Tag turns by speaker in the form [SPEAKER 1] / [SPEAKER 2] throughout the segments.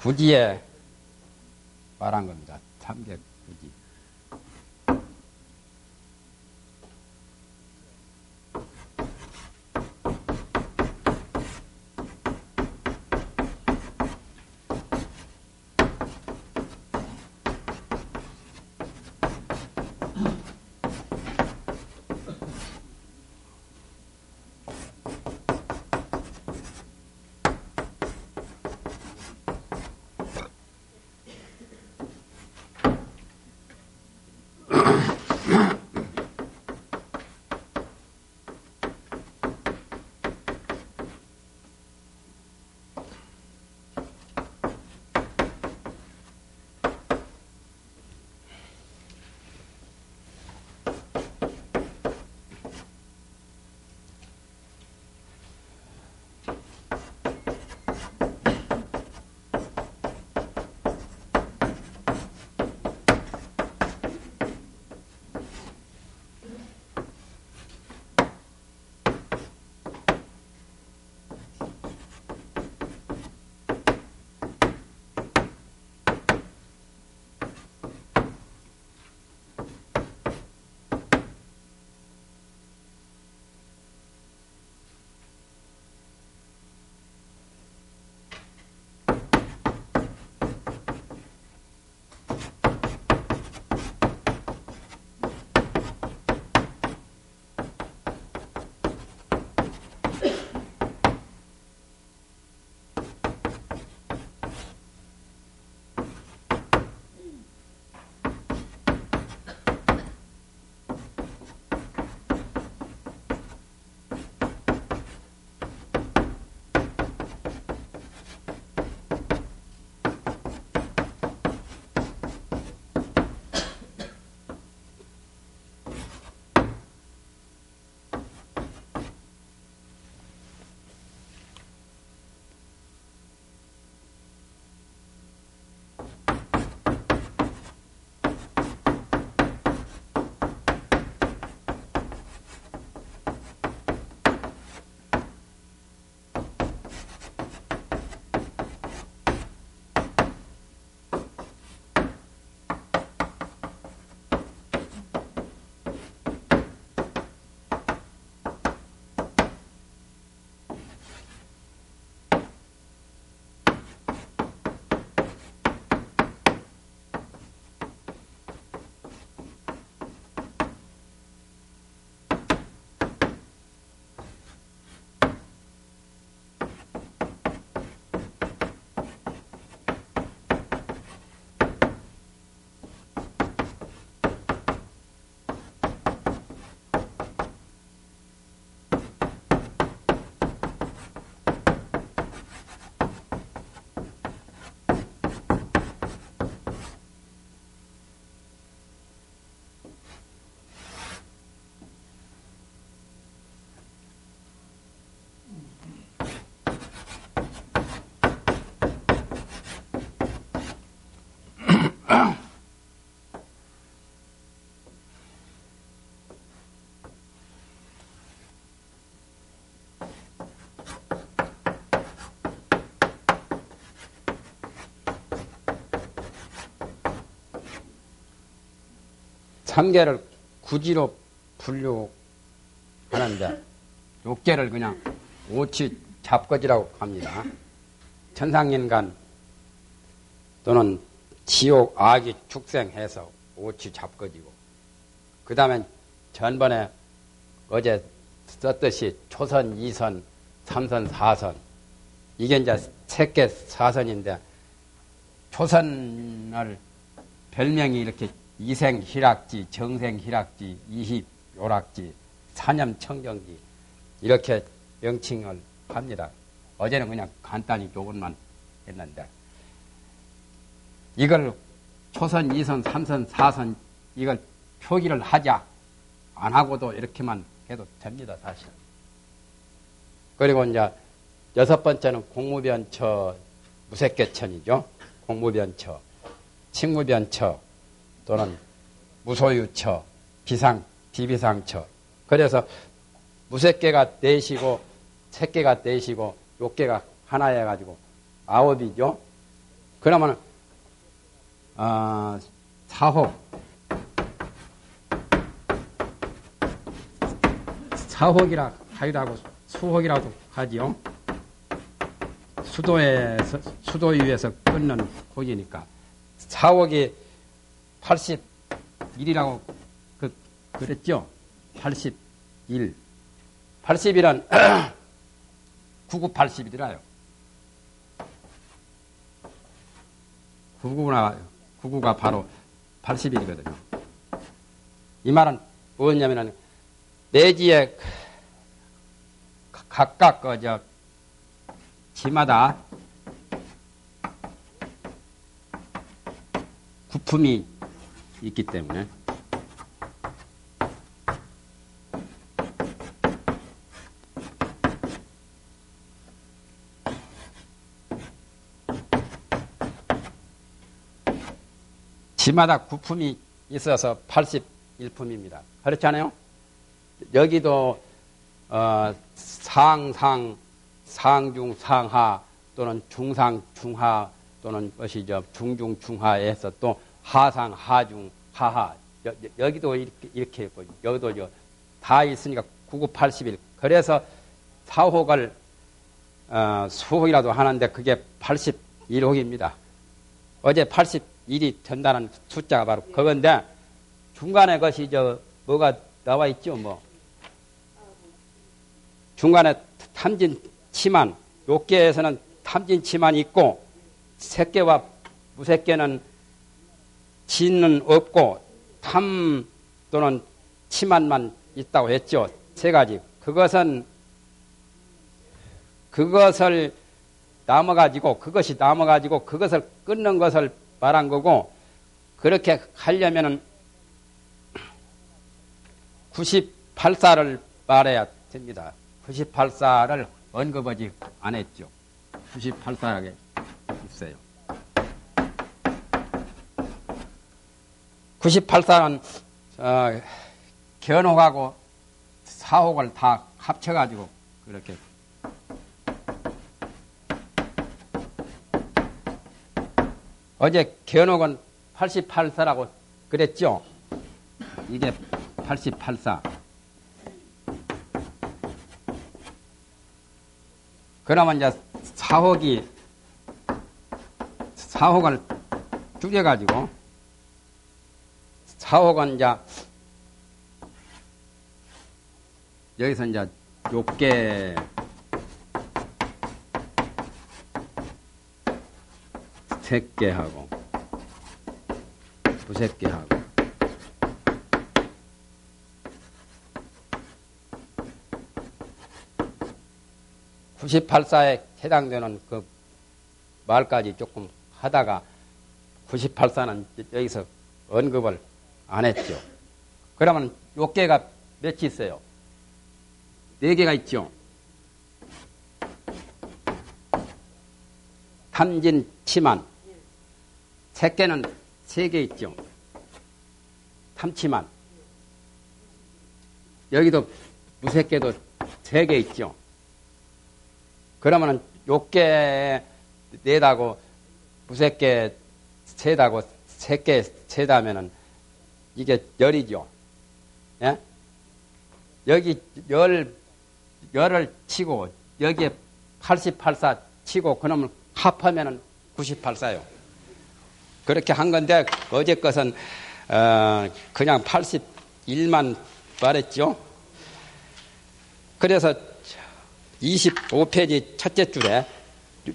[SPEAKER 1] 구지에 말한 겁니다. 삼계 구지. 삼계를 구지로 분류하는데 육계를 그냥 오치 잡거지라고 합니다. 천상인간 또는 지옥 아기 축생해서 오치 잡거지고, 그 다음에 전번에 어제 썼듯이 초선, 2선, 3선, 4선, 이게 이제 세계 사선인데, 초선을 별명이 이렇게 이생희락지, 정생희락지, 이희요락지, 사념청정지 이렇게 명칭을 합니다. 어제는 그냥 간단히 요것만 했는데, 이걸 초선, 2선, 3선, 4선 이걸 표기를 하자 안 하고도 이렇게만 해도 됩니다, 사실. 그리고 이제 여섯 번째는 공무변처, 무색계천이죠. 공무변처, 친무변처 또는 무소유처, 비비상처. 그래서 무색계가 넷이고 색계가 넷이고 욕계가 하나 해가지고 9이죠. 그러면 사혹 사혹이라 하기도 수혹이라도 하지요. 수도 위에서 끊는 혹이니까 사혹이 81이라고 그랬죠. 81. 80이란 9980이더라요. 99가 바로 80일이거든요. 이 말은 뭐냐면은 내지에 각각 지마다 구품이 있기 때문에 지마다 구품이 있어서 81품입니다. 그렇지 않아요? 여기도 상상, 상중, 상하 또는 중상, 중하 또는 것이죠. 중중, 중하에서 또 하상, 하중, 하하 여기도 이렇게 있고 여기도 다 있으니까 9981. 그래서 사혹을 수혹이라도 하는데 그게 81혹입니다. 어제 81이 된다는 숫자가 바로 그건데 중간에 것이 뭐가 나와 있죠, 뭐. 중간에 탐진치만, 욕계에서는 탐진치만 있고, 색계와 무색계는 진은 없고, 탐 또는 치만만 있다고 했죠. 세 가지. 그것을 남아가지고, 그것이 남아가지고, 그것을 끊는 것을 말한 거고, 그렇게 하려면은 98사를 말해야 됩니다. 98사를 언급하지 안 했죠. 98사라게 있어요. 98사는 견혹하고 사혹을 다 합쳐가지고 그렇게 어제 견혹은 88사라고 그랬죠. 이게 88사. 그러면 이제 사혹을 줄여가지고, 사혹은 이제, 여기서 이제 욕계, 색계하고, 부색계하고, 98사에 해당되는 그 말까지 조금 하다가 98사는 여기서 언급을 안 했죠. 그러면 욕계가 몇이 있어요? 4개가 있죠. 탐진, 치만. 색계는 3개 있죠. 탐치만. 여기도 무색계도 3개 있죠. 그러면은 욕계 4다고 무색계 3다고 색계 3다면은 이게 열이죠. 예? 여기 열을 치고 여기에 88사 치고 그러면 합하면은 98사요. 그렇게 한 건데 어제 것은 그냥 81만 말했죠. 그래서 25페이지 첫째 줄에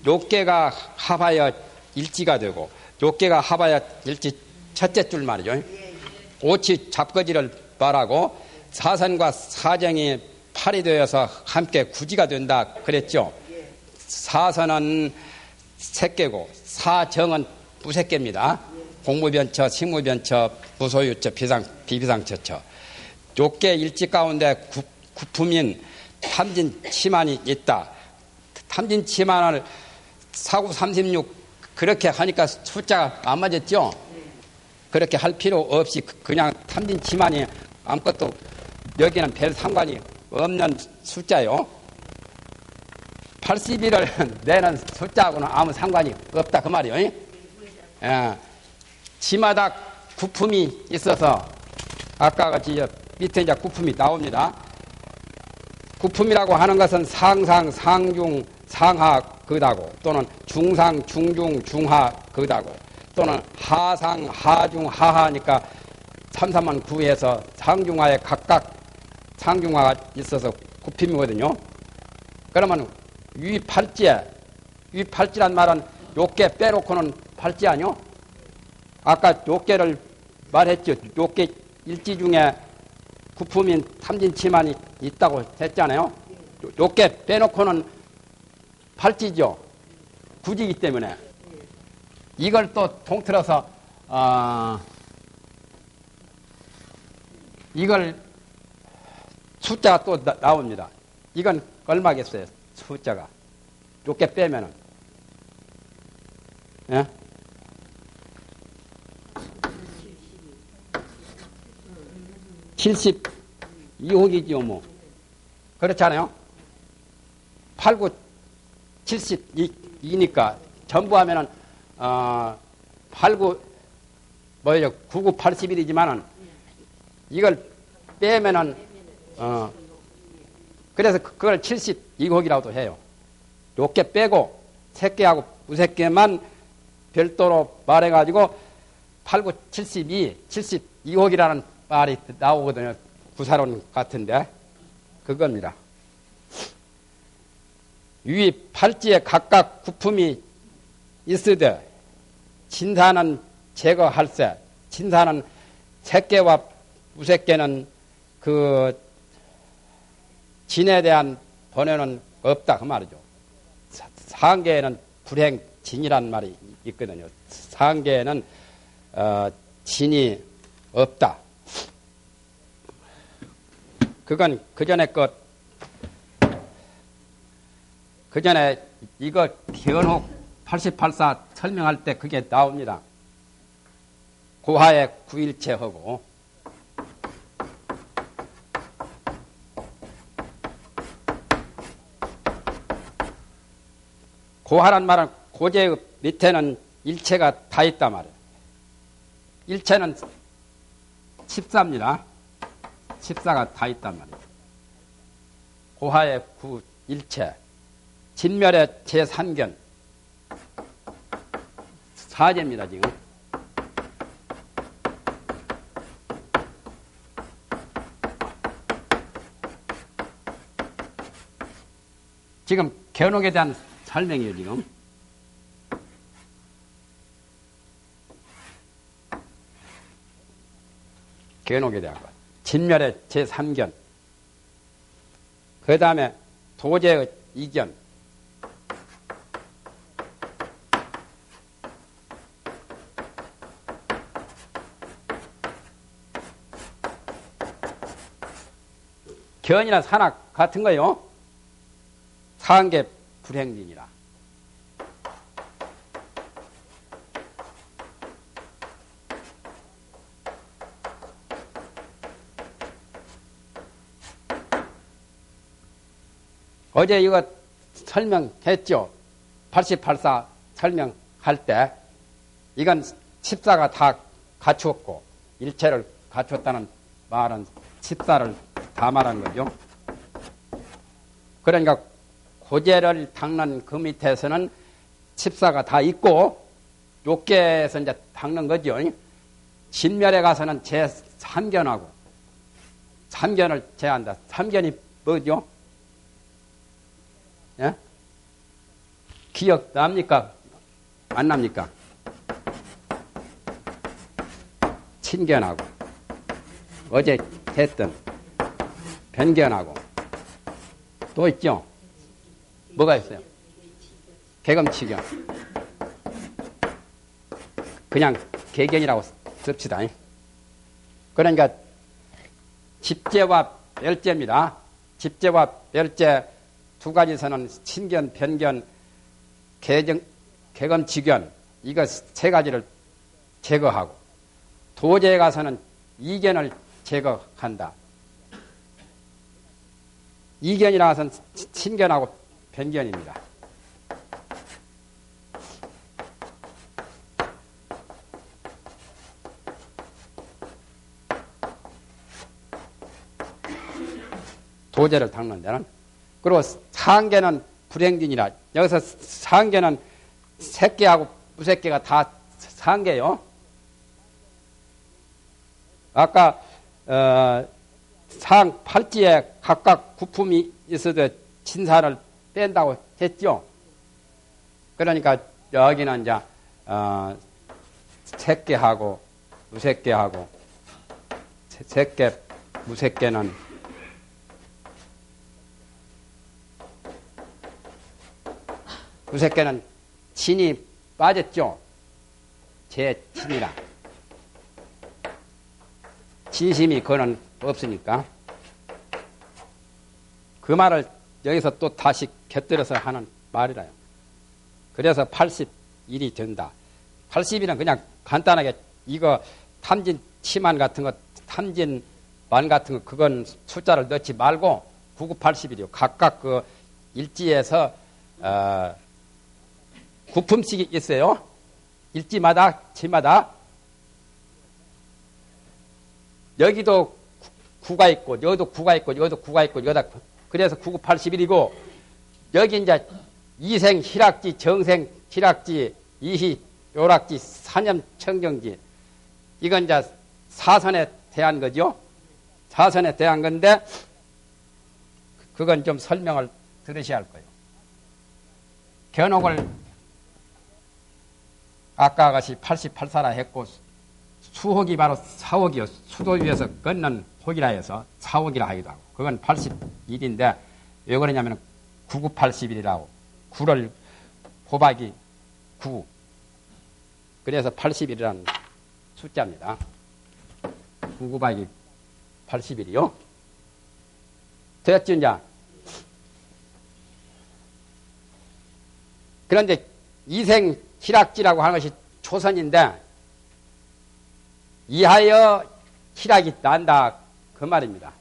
[SPEAKER 1] 욕계가 합하여 일지가 되고 욕계가 합하여 일지 첫째 줄 말이죠. 오치 잡거지를 말하고 사선과 사정이 팔이 되어서 함께 구지가 된다 그랬죠. 사선은 색계고 사정은 부색계입니다. 공무변처, 식무변처, 무소유처, 비비상처처. 욕계 일지 가운데 구품인 탐진치만이 있다. 탐진치만을 사구 36 그렇게 하니까 숫자가 안 맞았죠? 그렇게 할 필요 없이 그냥 탐진치만이 아무것도 여기는 별 상관이 없는 숫자요. 81을 내는 숫자하고는 아무 상관이 없다 그 말이에요. 지마다 구품이 있어서 아까 같이 밑에 이제 구품이 나옵니다. 구품이라고 하는 것은 상상, 상중, 상하 그다고 또는 중상, 중중, 중하 그다고 또는 하상, 하중, 하하니까 삼삼만 구해서 상중하에 각각 상중하가 있어서 구품이거든요. 그러면 위팔지란 말은 요께 빼놓고는 팔지 아니요? 아까 요께를 말했죠. 요께 일지 중에 구품인 탐진치만이 있다고 했잖아요. 요께 빼놓고는 팔지죠. 굳이기 때문에. 이걸 또 통틀어서 이걸 숫자가 또 나옵니다. 이건 얼마겠어요? 숫자가. 요께 빼면은. 예? 72호기지요, 뭐. 그렇잖아요? 8, 9, 72니까 전부 하면은, 8, 9, 9, 9, 81이지만은 이걸 빼면은, 그래서 그걸 72호기라고도 해요. 요께 빼고, 새끼하고 무새끼만 별도로 말해가지고, 8, 9, 72호기라는 말이 나오거든요. 구사론 같은데. 그겁니다. 위 팔지에 각각 구품이 있으되, 진사는 제거할세. 진사는 새끼와 무새끼는 그 진에 대한 번외는 없다. 그 말이죠. 상계에는 불행진이란 말이 있거든요. 상계에는 진이 없다. 그건 그전에 그전에 이거 견혹 88사 설명할 때 그게 나옵니다. 고하에 구일체하고 고하란 말은 고제의 밑에는 일체가 다 있단 말이에요. 일체는 14입니다. 14가 다 있단 말이에요. 고하의 구 일체, 진멸의 제3견, 사제입니다, 지금. 지금 견혹에 대한 설명이에요, 지금. 견혹에 대한 것. 진멸의 제3견. 그 다음에 도제의 2견. 견이나 산악 같은 거요. 상계 불행진이라. 어제 이거 설명했죠. 88사 설명할 때 이건 14가 다 갖추었고 일체를 갖추었다는 말은 14를 다 말한 거죠. 그러니까 고제를 닦는 그 밑에서는 14가 다 있고 요께에서 이제 닦는 거죠. 진멸에 가서는 제3견하고 3견을 제한다. 3견이 뭐죠? 예? 기억 납니까? 안 납니까? 친견하고 어제 했던 변견하고 또 있죠? 뭐가 있어요? 개검치견. 그냥 개견이라고 씁시다. 그러니까 집재와 멸재입니다. 집재와 멸재 두 가지서는 친견, 변견, 개검치견 이거 세 가지를 제거하고 도제에 가서는 이견을 제거한다. 이견이라 해서는 친견하고 변견입니다. 도제를 닦는 데는. 그리고 상계는 불행진이라. 여기서 상계는 새끼하고 무새끼가 다 상계요. 아까 상 팔찌에 각각 구품이 있어도 진사를 뺀다고 했죠. 그러니까 여기는 이제 새끼하고 무새끼하고 새끼 무새끼는 무새끼는 진이 빠졌죠. 제 진이라 진심이 그거는 없으니까 그 말을 여기서 또 다시 곁들여서 하는 말이라요. 그래서 81이 된다. 80일은 그냥 간단하게 이거 탐진 치만 같은 거, 탐진 만 같은 거, 그건 숫자를 넣지 말고 9980일이요. 각각 그 일지에서 구품씩이 있어요. 일지마다, 치마다. 여기도 구가 있고, 여기도 구가 있고, 여기도 구가 있고, 여기다. 그래서 9980일이고, 여기 이제 이생 희락지, 정생 희락지, 이희 요락지, 사념 청정지. 이건 이제 사선에 대한 거죠. 사선에 대한 건데, 그건 좀 설명을 들으셔야 할 거예요. 견옥을 아까 같이 88사라 했고, 수혹이 바로 사옥이요. 수도 위에서 걷는 혹이라 해서 사옥이라 하기도 하고. 그건 81인데, 왜 그러냐면 9980일이라고. 9를 곱하기 9. 그래서 80일이라는 숫자입니다. 9 곱하기 80일이요. 됐죠, 이제? 그런데 이생 희락지라고 하는 것이 초선인데, 이하여 희락이 난다. 그 말입니다.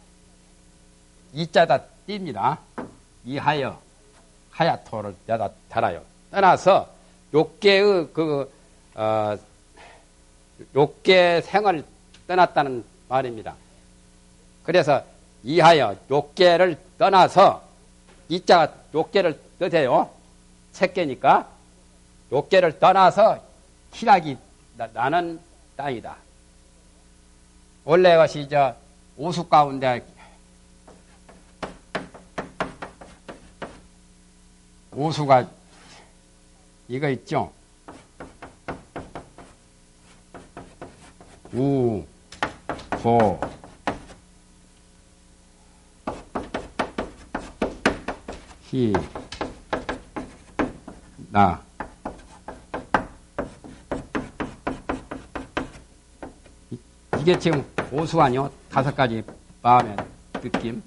[SPEAKER 1] 이자다 띱니다. 이하여. 하야토를 여다 달아요. 떠나서 욕계의 욕계 생을 떠났다는 말입니다. 그래서 이하여 욕계를 떠나서 이자가 욕계를 뜻해요. 색계니까 욕계를 떠나서 희락이 나는 땅이다. 원래 것이 오수 가운데 오수가 이거 있죠. 우, 소, 희, 나. 이게 지금 오수 아니요? 5가지 마음의 느낌.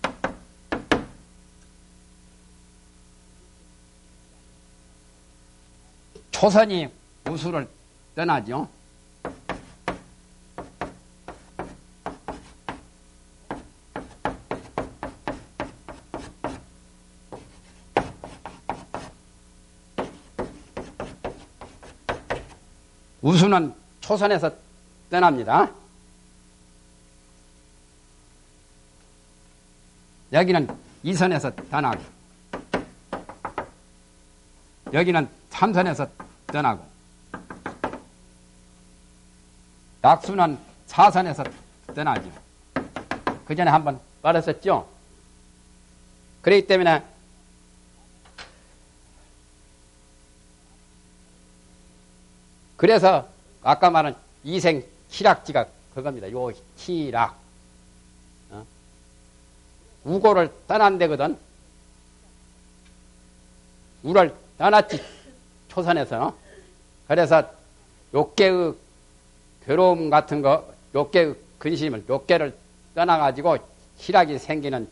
[SPEAKER 1] 초선이 우수를 떠나죠. 우수는 초선에서 떠납니다. 여기는 이선에서 떠나고, 여기는 삼선에서 떠나고, 낙수는 사선에서 떠나죠. 그 전에 한번 말했었죠. 그렇기 때문에 그래서 아까 말한 이생 희락지가 그겁니다. 요 희락. 우고를 떠난 데거든. 우를 떠났지, 초선에서. 그래서 욕계의 괴로움 같은 거, 욕계의 근심을, 욕계를 떠나가지고 희락이 생기는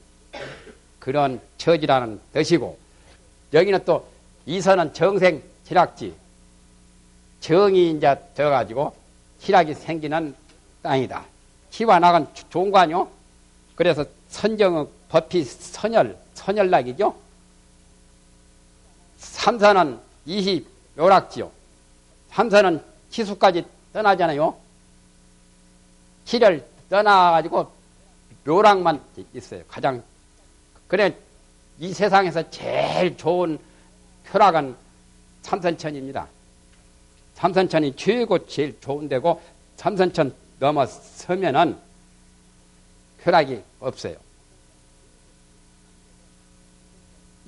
[SPEAKER 1] 그런 처지라는 뜻이고, 여기는 또 이선은 정생 희락지. 정이 이제 되어가지고 희락이 생기는 땅이다. 희와 낙은 좋은 거 아니요? 그래서 선정의 법이 선열락이죠. 삼선은 이희 묘락지요. 삼선은 희수까지 떠나잖아요. 희를 떠나가지고 묘락만 있어요. 가장 그래 이 세상에서 제일 좋은 쾌락은 참선천입니다. 참선천이 최고 제일 좋은 데고 참선천 넘어서면은 쾌락이 없어요.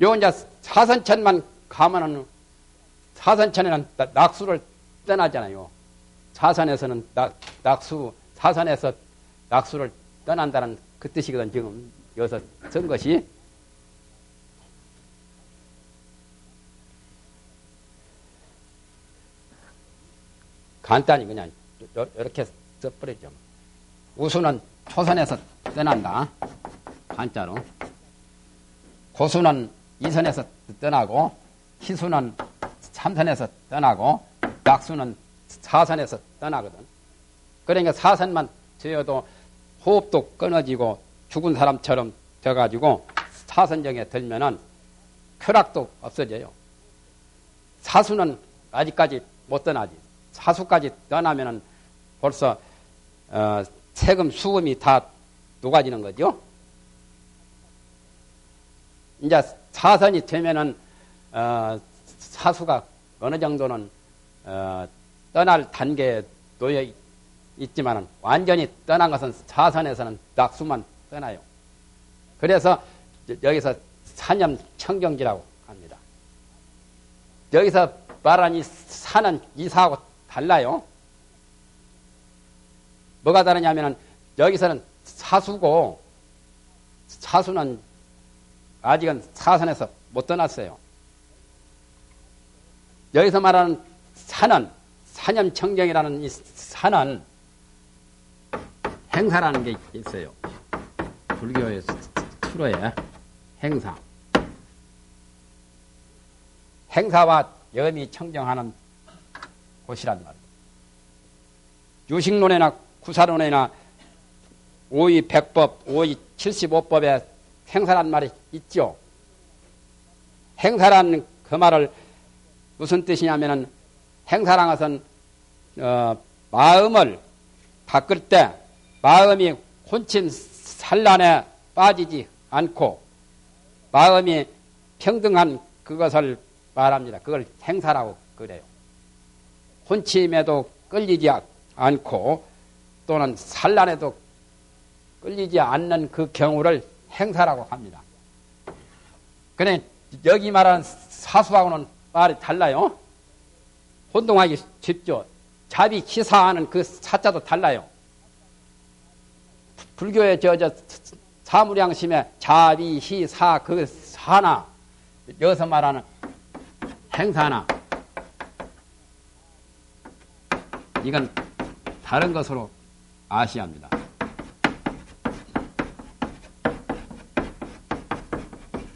[SPEAKER 1] 요 이제 사선천만 가면은 사선천에는 낙수를 떠나잖아요. 사선에서는 낙수, 사선에서 낙수를 떠난다는 그 뜻이거든, 지금 여기서 쓴 것이. 간단히 그냥 이렇게 써버리죠. 우수는 초선에서 떠난다. 한자로. 고수는 이선에서 떠나고, 희수는 삼선에서 떠나고, 낙수는 사선에서 떠나거든. 그러니까 사선만 지어도 호흡도 끊어지고 죽은 사람처럼 돼가지고 사선정에 들면은 쾌락도 없어져요. 사수는 아직까지 못 떠나지. 사수까지 떠나면은 벌써 세금 수금이 다 녹아지는 거죠. 이제 사선이 되면은 사수가 어느 정도는 떠날 단계에 놓여 있지만은 완전히 떠난 것은 사선에서는 낙수만 떠나요. 그래서 여기서 사념 청정지라고 합니다. 여기서 말한 이 사는 이사하고 달라요. 뭐가 다르냐면은 여기서는 사수고 사수는 아직은 사선에서 못 떠났어요. 여기서 말하는 사는 사념청정이라는 이 사는 행사라는 게 있어요. 불교의 수로에 행사. 행사와 염이 청정하는 곳이란 말이에요. 유식론이나 구사론이나 오이 100법, 오이 75법에 행사란 말이 있죠. 행사라는 그 말을 무슨 뜻이냐면은 행사란 것은 마음을 바꿀 때 마음이 혼침 산란에 빠지지 않고 마음이 평등한 그것을 말합니다. 그걸 행사라고 그래요. 혼침에도 끌리지 않고 또는 산란에도 끌리지 않는 그 경우를 행사라고 합니다. 그런데 여기 말하는 사수하고는 말이 달라요. 혼동하기 쉽죠. 자비 기사하는 그 사자도 달라요. 불교의 사무량심의 자비 희사 그 사나 여기서 말하는 행사나 이건 다른 것으로 아셔야 합니다.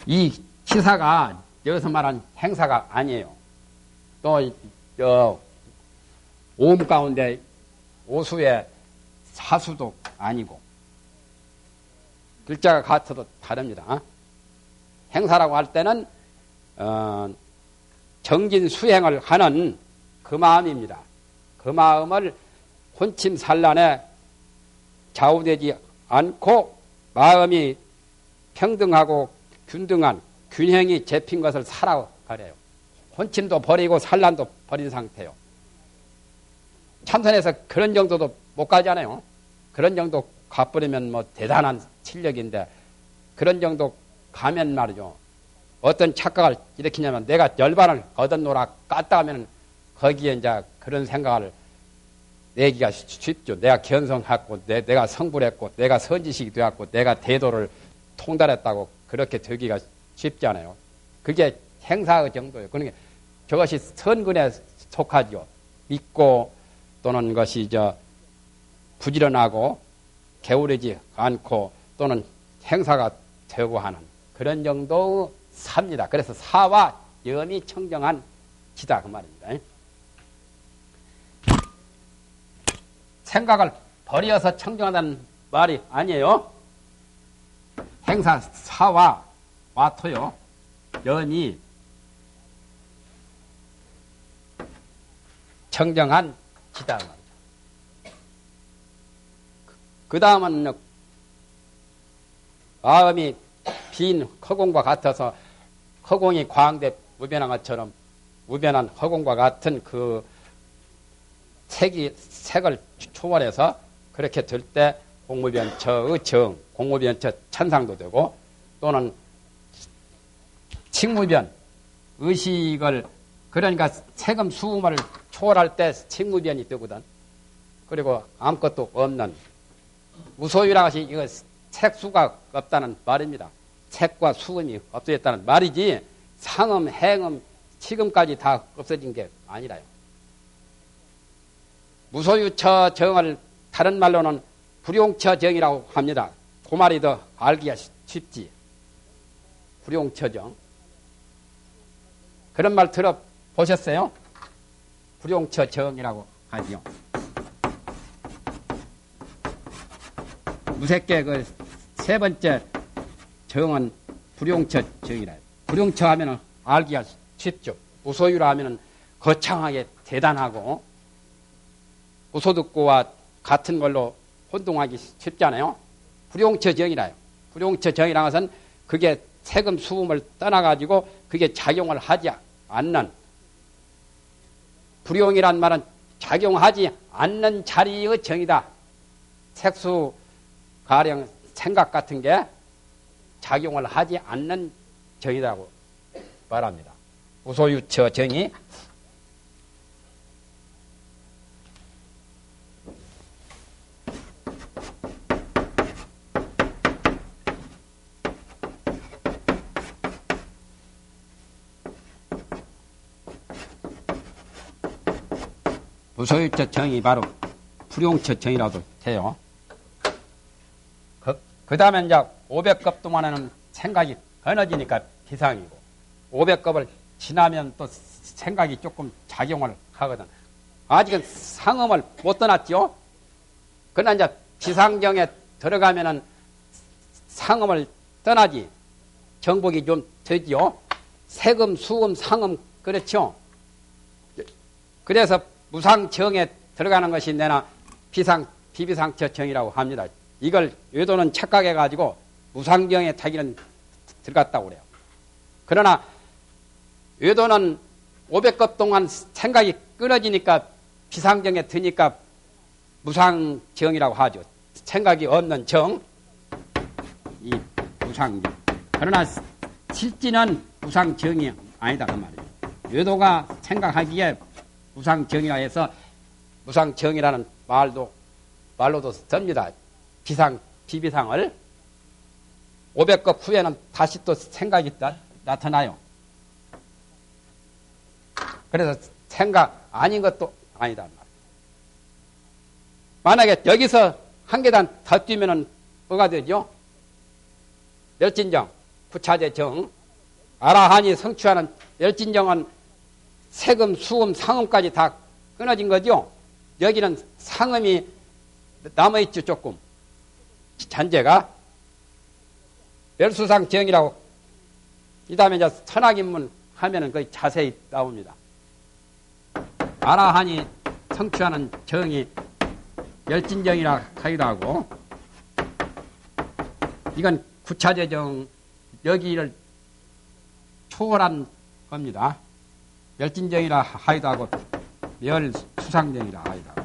[SPEAKER 1] 이 희사가 여기서 말하는 행사가 아니에요. 또 오음 가운데 오수의 사수도 아니고 글자가 같아도 다릅니다. 행사라고 할 때는 정진 수행을 하는 그 마음입니다. 그 마음을 혼침산란에 좌우되지 않고 마음이 평등하고 균등한 균형이 잡힌 것을 사라고 가려요. 혼침도 버리고 산란도 버린 상태요. 참선에서 그런 정도도 못 가잖아요. 그런 정도 가버리면 뭐 대단한 실력인데 그런 정도 가면 말이죠. 어떤 착각을 일으키냐면 내가 열반을 얻었노라 깠다 하면 거기에 이제 그런 생각을 내기가 쉽죠. 내가 견성했고 내가 성불했고 내가 선지식이 되었고 내가 대도를 통달했다고 그렇게 되기가 쉽지 않아요. 그게 행사의 정도예요. 그러니까 저것이 선근에 속하죠. 믿고 또는 것이 부지런하고 게으르지 않고 또는 행사가 되고 하는 그런 정도의 사입니다. 그래서 사와 염이 청정한 지다 그 말입니다. 생각을 버려서 청정하다는 말이 아니에요. 행사 사와 와토요. 염이 청정한 지다 그 말이죠. 그 다음은 마음이 빈 허공과 같아서 허공이 광대 무변한 것처럼 무변한 허공과 같은 그 색을 초월해서 그렇게 들 때 공무변처의 정, 공무변처 천상도 되고 또는 칭무변, 의식을 그러니까 세금 수음을 초월할 때 칭무변이 되거든. 그리고 아무것도 없는 무소유라는 것이 이거 색수가 없다는 말입니다. 색과 수음이 없어졌다는 말이지 상음, 행음, 치금까지 다 없어진 게 아니라요. 무소유처 정을 다른 말로는 불용처 정이라고 합니다. 그 말이 더 알기가 쉽지. 불용처 정. 그런 말 들어보셨어요? 불용처 정이라고 하지요. 무색계 그 세 번째 정은 불용처 정이라. 불용처 하면은 알기가 쉽죠. 무소유라 하면은 거창하게 대단하고 무소득고와 같은 걸로 혼동하기 쉽잖아요. 불용처 정이라요. 불용처 정이라는 것은 그게 세금 수음을 떠나가지고 그게 작용을 하지 않는 불용이란 말은 작용하지 않는 자리의 정이다. 색수 가령 생각 같은 게 작용을 하지 않는 정이라고 말합니다. 무소유처 정이 무소유처 정이 바로 불용처 정이라도 해요. 그 다음에 이제 500급 동안에는 생각이 끊어지니까 비상이고 500급을 지나면 또 생각이 조금 작용을 하거든. 아직은 상음을 못 떠났죠. 그러나 이제 비상정에 들어가면은 상음을 떠나지. 정복이 좀 되지요. 세금, 수음, 상음 그렇죠. 그래서 무상정에 들어가는 것이 내나 비비상처정이라고 합니다. 이걸 외도는 착각해가지고 무상정에 타기는 들어갔다고 그래요. 그러나 외도는 500급 동안 생각이 끊어지니까 비상정에 드니까 무상정이라고 하죠. 생각이 없는 정, 이 무상정. 그러나 실지는 무상정이 아니다 그 말이에요. 외도가 생각하기에 무상정이라 해서 무상정이라는 말로도 씁니다. 비비상을 500급 후에는 다시 또 생각이 나타나요. 그래서 생각 아닌 것도 아니다. 만약에 여기서 한 계단 더 뛰면은 뭐가 되죠? 멸진정, 구차제정, 아라한이 성취하는 멸진정은 세금, 수음, 상음까지 다 끊어진 거죠. 여기는 상음이 남아있죠, 조금. 잔재가. 멸수상정이라고. 이 다음에 이제 선악인문 하면은 거의 자세히 나옵니다. 아라한이 성취하는 정이 멸진정이라 하기도 하고, 이건 구차제정, 여기를 초월한 겁니다. 멸진정이라 하기도 하고, 멸수상정이라 하기도 하고.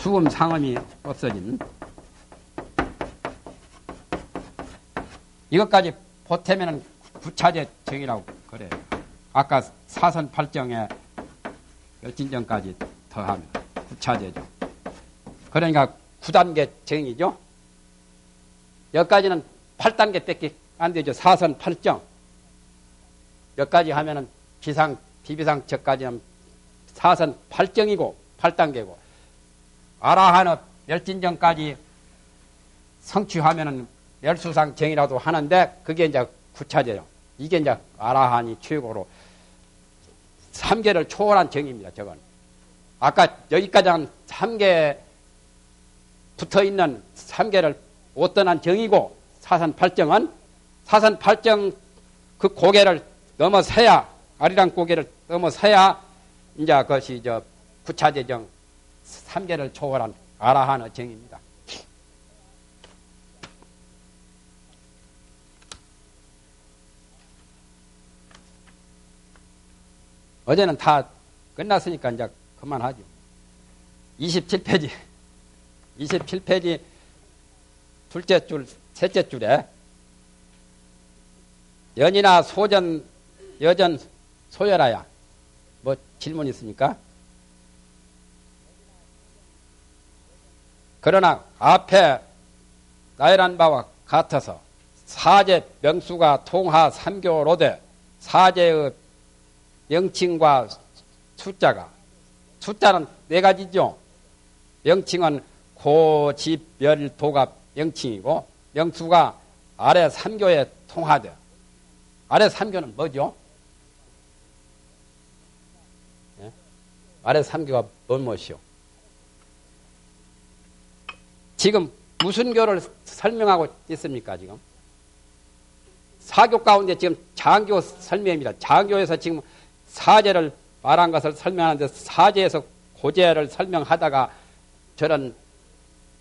[SPEAKER 1] 수음, 상음이 없어진 이것까지 보태면은 구차제정이라고 그래요. 아까 사선 8정에 멸진정까지 더하면 구차제정. 그러니까 9단계 정이죠. 여기까지는 8단계밖에 안 되죠. 사선 8정. 여기까지 하면은 비비상처까지는 사선 8정이고 8단계고 아라한의 멸진정까지 성취하면은 멸수상정이라도 하는데 그게 이제 구차제정. 이게 이제 아라한이 최고로 3계를 초월한 정입니다. 저건. 아까 여기까지는 3계 붙어 있는 3계를 못 떠난 정이고 사선 8정은 사선 8정 그 고개를 넘어서야 아리랑 고개를 넘어서야 이제 그것이 저 구차제정 3계를 초월한 아라한의 정입니다. 어제는 다 끝났으니까 이제 그만하죠. 27페이지. 27페이지 둘째 줄, 셋째 줄에 연이나 소전, 여전, 소열하야. 뭐 질문 있습니까? 그러나 앞에 나열한 바와 같아서 사제 명수가 통하 삼교로되 사제의 명칭과 숫자는 네 가지죠. 명칭은 고, 집, 별, 도가 명칭이고 명수가 아래 삼교에 통하되 아래 삼교는 뭐죠? 네? 아래 삼교가 무엇이요? 지금 무슨 교를 설명하고 있습니까? 지금 사교 가운데 지금 장교 설명입니다. 장교에서 지금 사제를 말한 것을 설명하는데 사제에서 고제를 설명하다가 저런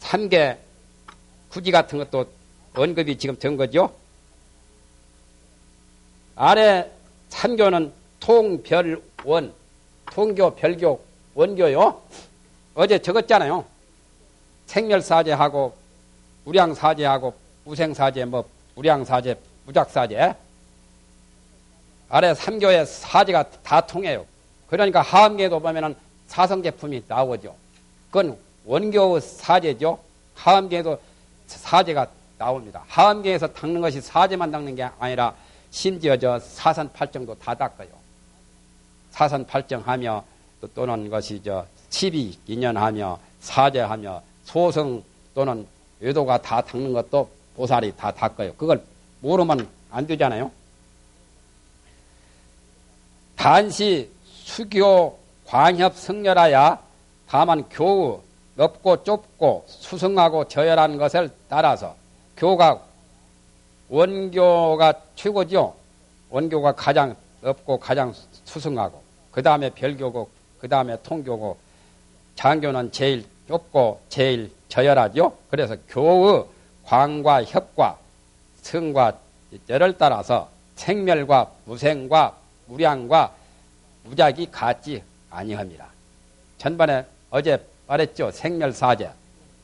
[SPEAKER 1] 3개 구지 같은 것도 언급이 지금 된 거죠. 아래 3교는 통별원, 통교, 별교, 원교요. 어제 적었잖아요. 생멸사제하고 무량사제하고 무생사제, 뭐 무량사제, 무작사제. 아래 3교의 사제가 다 통해요. 그러니까 하엄계도 보면은 사성제품이 나오죠. 그건 원교의 사제죠. 하엄계도 사제가 나옵니다. 하엄계에서 닦는 것이 사제만 닦는 게 아니라 심지어 저 사선팔정도 다 닦아요. 사선팔정하며 또는 것이 저 12인연하며 사제하며 소성 또는 외도가 다 닦는 것도 보살이 다 닦아요. 그걸 모르면 안 되잖아요. 단시 수교 관협 성렬하야 다만 교의 넓고 좁고 수성하고 저열한 것을 따라서 교가 원교가 최고죠. 원교가 가장 넓고 가장 수성하고 그 다음에 별교고 그 다음에 통교고 장교는 제일 좁고 제일 저열하죠. 그래서 교의 광과 협과 성과 열을 따라서 생멸과 무생과 무량과 무작이 같지 아니합니다. 전번에 어제 말했죠. 생멸사제.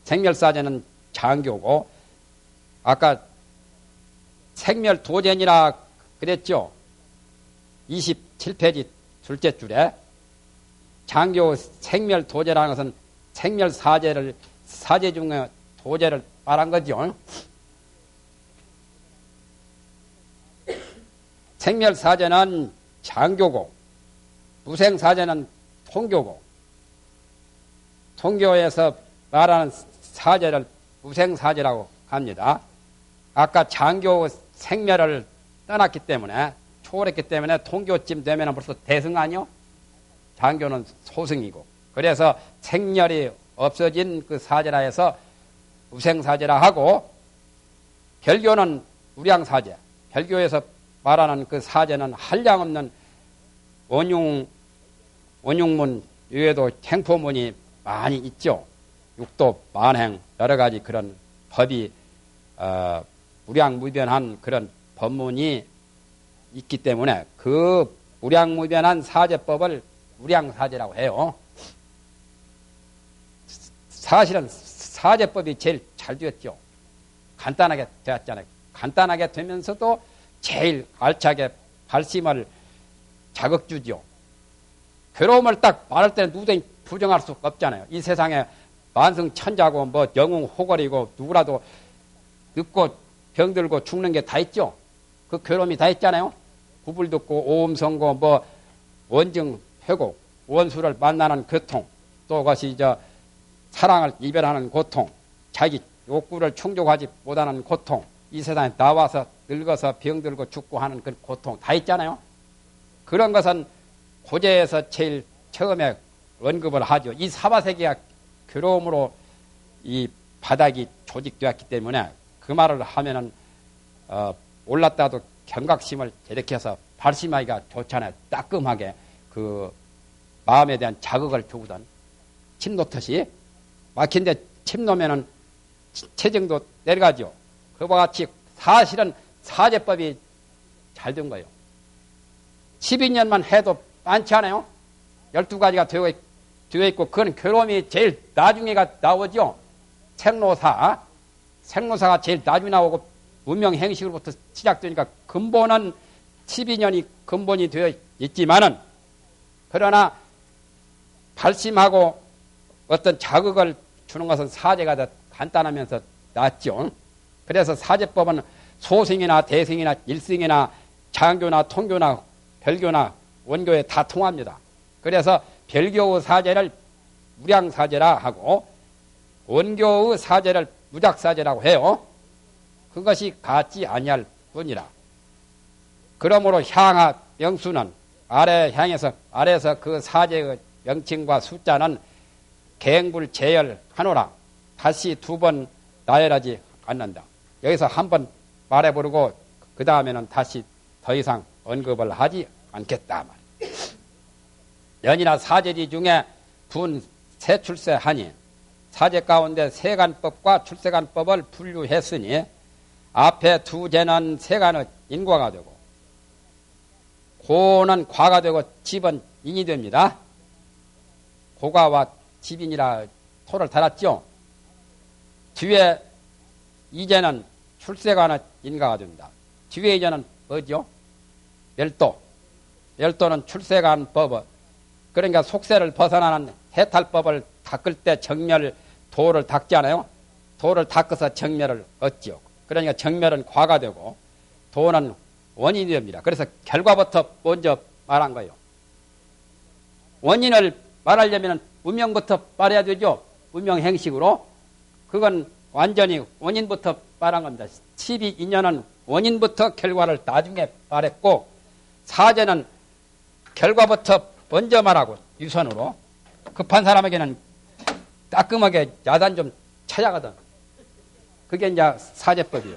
[SPEAKER 1] 생멸사제는 장교고 아까 생멸도전이라 그랬죠. 27페이지 둘째 줄에 장교 생멸도제라는 것은 생멸사제를 사제 중에 도제를 말한 거죠. 생멸사제는 장교고 무생사제는 통교고 통교에서 말하는 사제를 무생사제라고 합니다. 아까 장교 생멸을 떠났기 때문에 초월했기 때문에 통교쯤 되면 벌써 대승 아니요? 장교는 소승이고 그래서 생멸이 없어진 그 사제라 해서 무생사제라 하고 별교는 무량사제 별교에서 말하는 그 사제는 한량없는 원흉문 외에도 행포문이 많이 있죠. 육도 만행 여러 가지 그런 법이 무량무변한 그런 법문이 있기 때문에 그 무량무변한 사제법을 무량사제라고 해요. 사실은 사제법이 제일 잘 되었죠. 간단하게 되었잖아요. 간단하게 되면서도 제일 알차게 발심을 자극주죠. 괴로움을 딱 말할 때는 누구든지 부정할 수 없잖아요. 이 세상에 만성천자고 뭐 영웅호걸이고 누구라도 늙고 병들고 죽는 게 다 있죠. 그 괴로움이 다 있잖아요. 구불 듣고 오음성고 뭐 원증 회고 원수를 만나는 고통 또 그것이 사랑을 이별하는 고통 자기 욕구를 충족하지 못하는 고통 이 세상에 나와서 늙어서 병들고 죽고 하는 그 고통 다 있잖아요. 그런 것은 고제에서 제일 처음에 언급을 하죠. 이 사바세계가 괴로움으로 이 바닥이 조직되었기 때문에 그 말을 하면은 올랐다도 경각심을 일으켜서 발심하기가 좋잖아요. 따끔하게 그 마음에 대한 자극을 주거든. 침 놓듯이 막힌데 침 놓으면은 체증도 내려가죠. 그와 같이 사실은 사제법이 잘 된 거예요. 12년만 해도 많지 않아요? 12가지가 되어 있고, 그건 괴로움이 제일 나중에가 나오죠. 생로사가 제일 나중에 나오고, 문명행식으로부터 시작되니까, 근본은 12년이 근본이 되어 있지만은, 그러나, 발심하고 어떤 자극을 주는 것은 사제가 더 간단하면서 낫죠. 그래서 사제법은 소승이나 대승이나 일승이나 장교나 통교나 별교나 원교에 다 통합니다. 그래서 별교의 사제를 무량사제라 하고 원교의 사제를 무작사제라고 해요. 그것이 같지 아니할 뿐이라. 그러므로 향하 명수는 아래에서 그 사제의 명칭과 숫자는 갱불 제열하노라. 다시 두 번 나열하지 않는다. 여기서 한 번 말해버리고 그 다음에는 다시 더 이상 언급을 하지 않겠다. 연이나 사제지 중에 분 세출세하니 사제 가운데 세간법과 출세간법을 분류했으니 앞에 두 제는 세간의 인과가 되고 고는 과가 되고 집은 인이 됩니다. 고가와 집인이라 토를 달았죠. 뒤에 이제는 출세간의 인가가 됩니다. 뒤에 이제는 뭐죠? 멸도. 멸도는 출세간 법. 그러니까 속세를 벗어나는 해탈법을 닦을 때 정멸, 도를 닦잖아요. 도를 닦아서 정멸을 얻죠. 그러니까 정멸은 과가 되고 도는 원인이 됩니다. 그래서 결과부터 먼저 말한 거예요. 원인을 말하려면 문명부터 말해야 되죠. 문명 행식으로. 그건 완전히 원인부터 말한 겁니다. 12인연은 원인부터 결과를 나중에 말했고 사제는 결과부터 먼저 말하고 유선으로 급한 사람에게는 따끔하게 야단 좀 찾아가든 그게 이제 사제법이에요.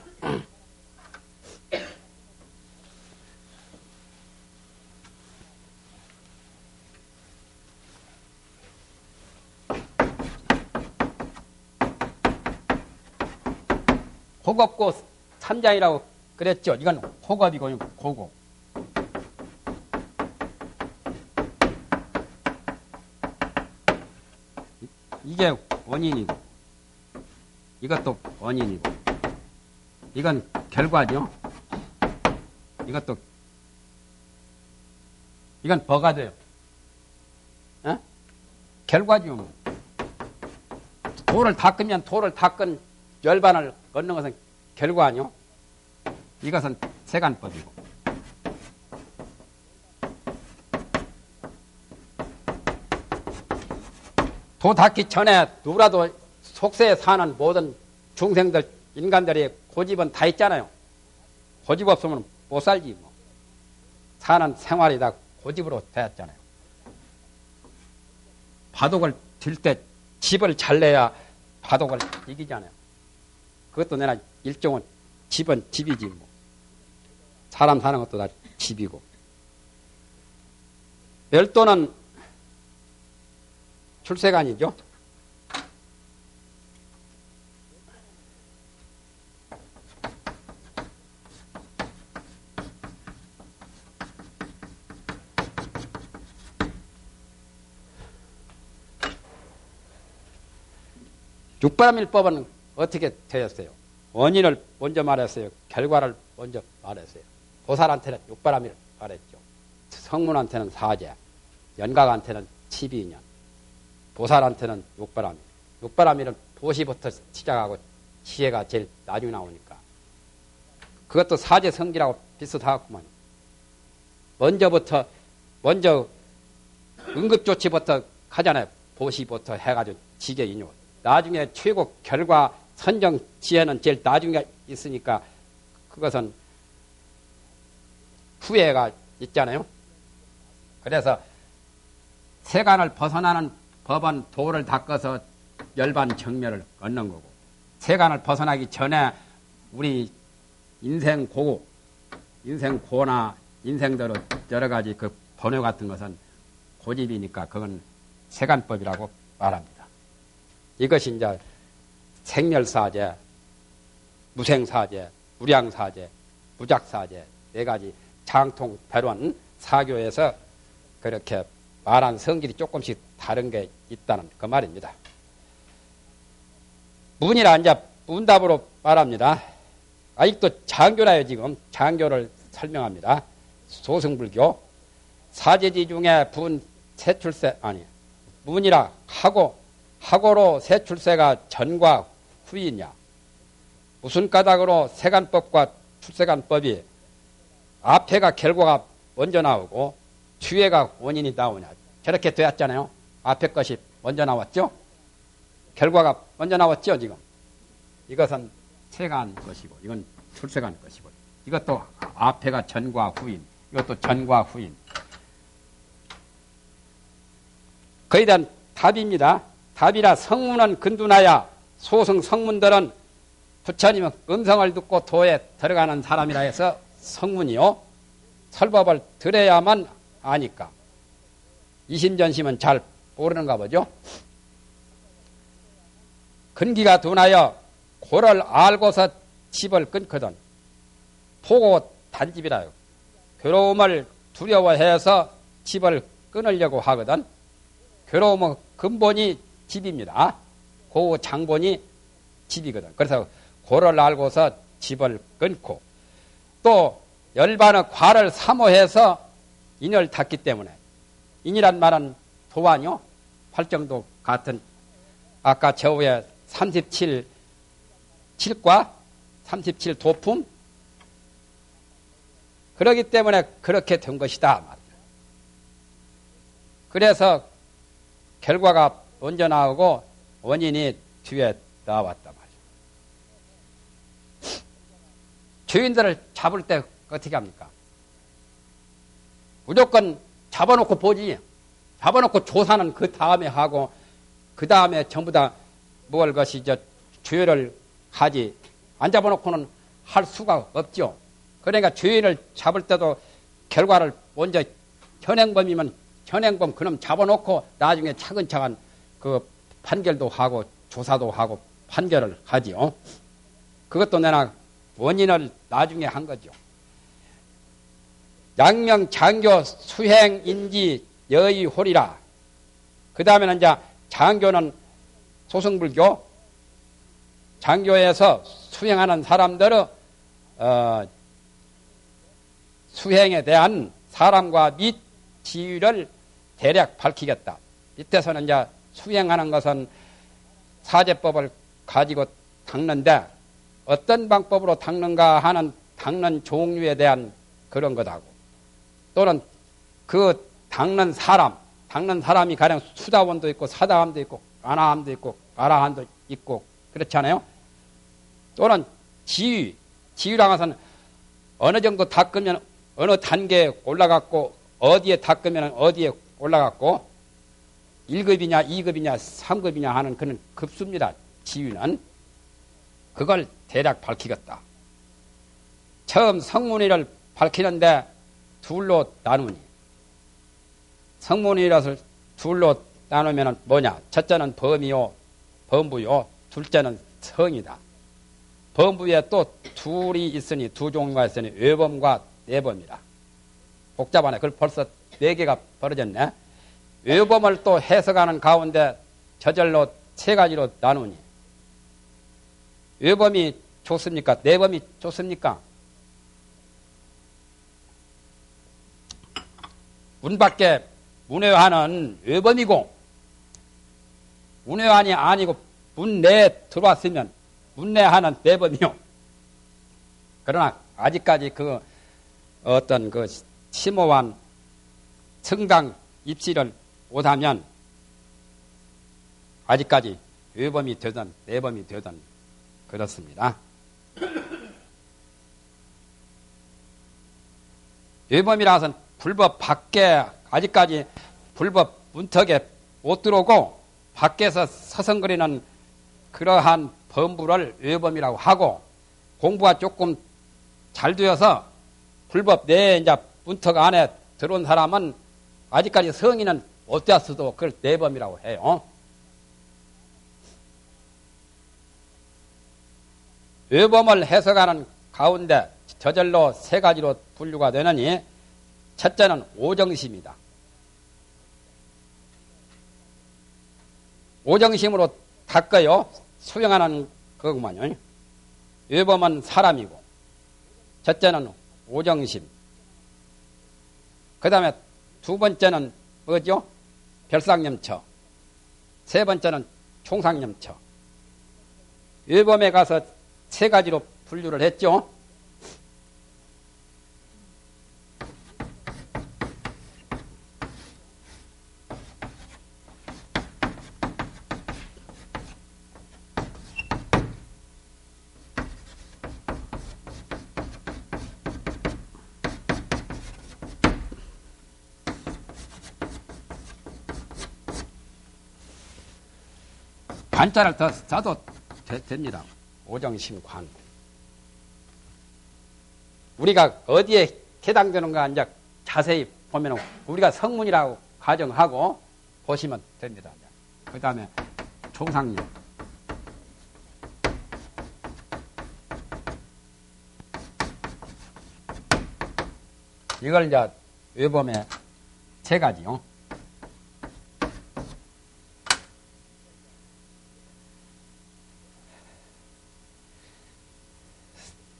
[SPEAKER 1] 호겁고 삼장이라고 그랬죠. 이건 호겁이고 고고. 이게 원인이고 이것도 원인이고 이건 결과죠. 이건 뭐가 돼요? 어? 결과죠. 돌을 닦으면 돌을 닦은 열반을 얻는 것은 결과 아니요? 이것은 세간법이고. 도 닦기 전에 누구라도 속세에 사는 모든 중생들, 인간들이 고집은 다 있잖아요. 고집 없으면 못 살지 뭐. 사는 생활이 다 고집으로 되었잖아요. 바둑을 들 때 집을 잘 내야 바둑을 이기잖아요. 그것도 내가 일종은 집은 집이지 뭐. 사람 사는 것도 다 집이고. 멸도는 출세간이죠. 육바람일법은 어떻게 되었어요? 원인을 먼저 말했어요. 결과를 먼저 말했어요. 보살한테는 육바람일 말했죠. 성문한테는 사제, 연각한테는 12년, 보살한테는 육바람일. 육바람일은 도시부터 시작하고 지혜가 제일 나중에 나오니까. 그것도 사제 성질하고 비슷하구만. 먼저 응급조치부터 하잖아요. 보시부터 해가지고 지계 인요. 나중에 최고 결과 선정 지혜는 제일 나중에 있으니까 그것은 후회가 있잖아요. 그래서 세간을 벗어나는 법은 도를 닦아서 열반 정멸을 얻는 거고 세간을 벗어나기 전에 우리 인생 고나 인생대로 여러 가지 그 번뇌 같은 것은 고집이니까 그건 세간법이라고 말합니다. 이것이 이제 생멸사제, 무생사제, 무량사제, 무작사제 네 가지 장통, 배론, 사교에서 그렇게 말한 성질이 조금씩 다른 게 있다는 그 말입니다. 문이라 이제 문답으로 말합니다. 아직도 장교라요, 지금. 장교를 설명합니다. 소승불교. 사제지 중에 분 세출세, 아니, 문이라 하고로 세출세가 전과 후이냐. 무슨 까닭으로 세간법과 출세간법이 앞에가 결과가 먼저 나오고 뒤에가 원인이 나오냐. 저렇게 되었잖아요. 앞에 것이 먼저 나왔죠? 결과가 먼저 나왔죠, 지금. 이것은 세간 것이고, 이건 출세간 것이고, 이것도 앞에가 전과 후인, 이것도 전과 후인. 그에 대한 답입니다. 답이라 성문은 근둔하야 소승 성문들은 부처님은 음성을 듣고 도에 들어가는 사람이라 해서 성문이요. 설법을 들어야만 아니까. 이심전심은 잘 모르는가 보죠. 근기가 둔하여 고를 알고서 집을 끊거든. 포고 단집이라요. 괴로움을 두려워해서 집을 끊으려고 하거든. 괴로움은 근본이 집입니다. 그 장본이 집이거든. 그래서 고를 알고서 집을 끊고 또 열반의 과를 사모해서 인을 탔기 때문에 인이란 말은 도안이요. 활정도 같은 아까 저후에 37과 37 도품 그러기 때문에 그렇게 된 것이다 말이야. 그래서 결과가 먼저 나오고 원인이 뒤에 나왔단 말이야. 죄인들을 잡을 때 어떻게 합니까? 무조건 잡아놓고 보지. 잡아놓고 조사는 그 다음에 하고 그 다음에 전부 다 뭘 것이 죄를 하지. 안 잡아놓고는 할 수가 없죠. 그러니까 죄인을 잡을 때도 결과를 먼저 현행범이면 현행범 그놈 잡아놓고 나중에 차근차근 그 판결도 하고 조사도 하고 판결을 하지요. 그것도 내가 원인을 나중에 한 거죠. 양명 장교 수행인지 여의홀이라. 그 다음에는 이제 장교는 소승불교 장교에서 수행하는 사람들의 수행에 대한 사람과 및 지위를 대략 밝히겠다. 이때서는 이제 수행하는 것은 사제법을 가지고 닦는데 어떤 방법으로 닦는가 하는 닦는 종류에 대한 그런 것하고 또는 그 닦는 사람이 가령 수다원도 있고 사다함도 있고 아나함도 있고 아라함도 있고 그렇잖아요. 또는 지위라는 것은 어느 정도 닦으면 어느 단계에 올라갔고 어디에 닦으면 어디에 올라갔고 1급이냐 2급이냐 3급이냐 하는 그런 급수입니다. 지위는. 그걸 대략 밝히겠다. 처음 성문의를 밝히는데 둘로 나누니 성문의를 둘로 나누면 뭐냐? 첫째는 범이요 범부요 둘째는 성이다. 범부에 또 둘이 있으니 두 종류가 있으니 외범과 내범이다. 복잡하네. 그걸 벌써 4개가 벌어졌네. 외범을 또 해석하는 가운데 저절로 3가지로 나누니 외범이 좋습니까? 내범이 좋습니까? 문 밖에 문외환은 외범이고 문외환이 아니고 문 내에 들어왔으면 문내환은 내범이요. 그러나 아직까지 그 어떤 그 심오한 성당 입시를 못하면 아직까지 외범이 되든 내범이 되든 그렇습니다. 외범이라서는 불법 밖에 아직까지 불법 문턱에 못 들어오고 밖에서 서성거리는 그러한 범부를 외범이라고 하고 공부가 조금 잘 되어서 불법 내에 이제 문턱 안에 들어온 사람은 아직까지 성인은 못 되었어도 그걸 내범이라고 해요. 외범을 해석하는 가운데 저절로 3가지로 분류가 되느니 첫째는 오정심이다. 오정심으로 닦아요. 수행하는 거구만요. 외범은 사람이고, 첫째는 오정심. 그 다음에 두 번째는 뭐죠? 별상념처. 세 번째는 총상념처. 외범에 가서 세 가지로 분류를 했죠. 관자를 더 써도 됩니다. 오정심관. 우리가 어디에 해당되는가 이제 자세히 보면 우리가 성문이라고 가정하고 보시면 됩니다. 그 다음에 총상력. 이걸 이제 외범에 세 가지요.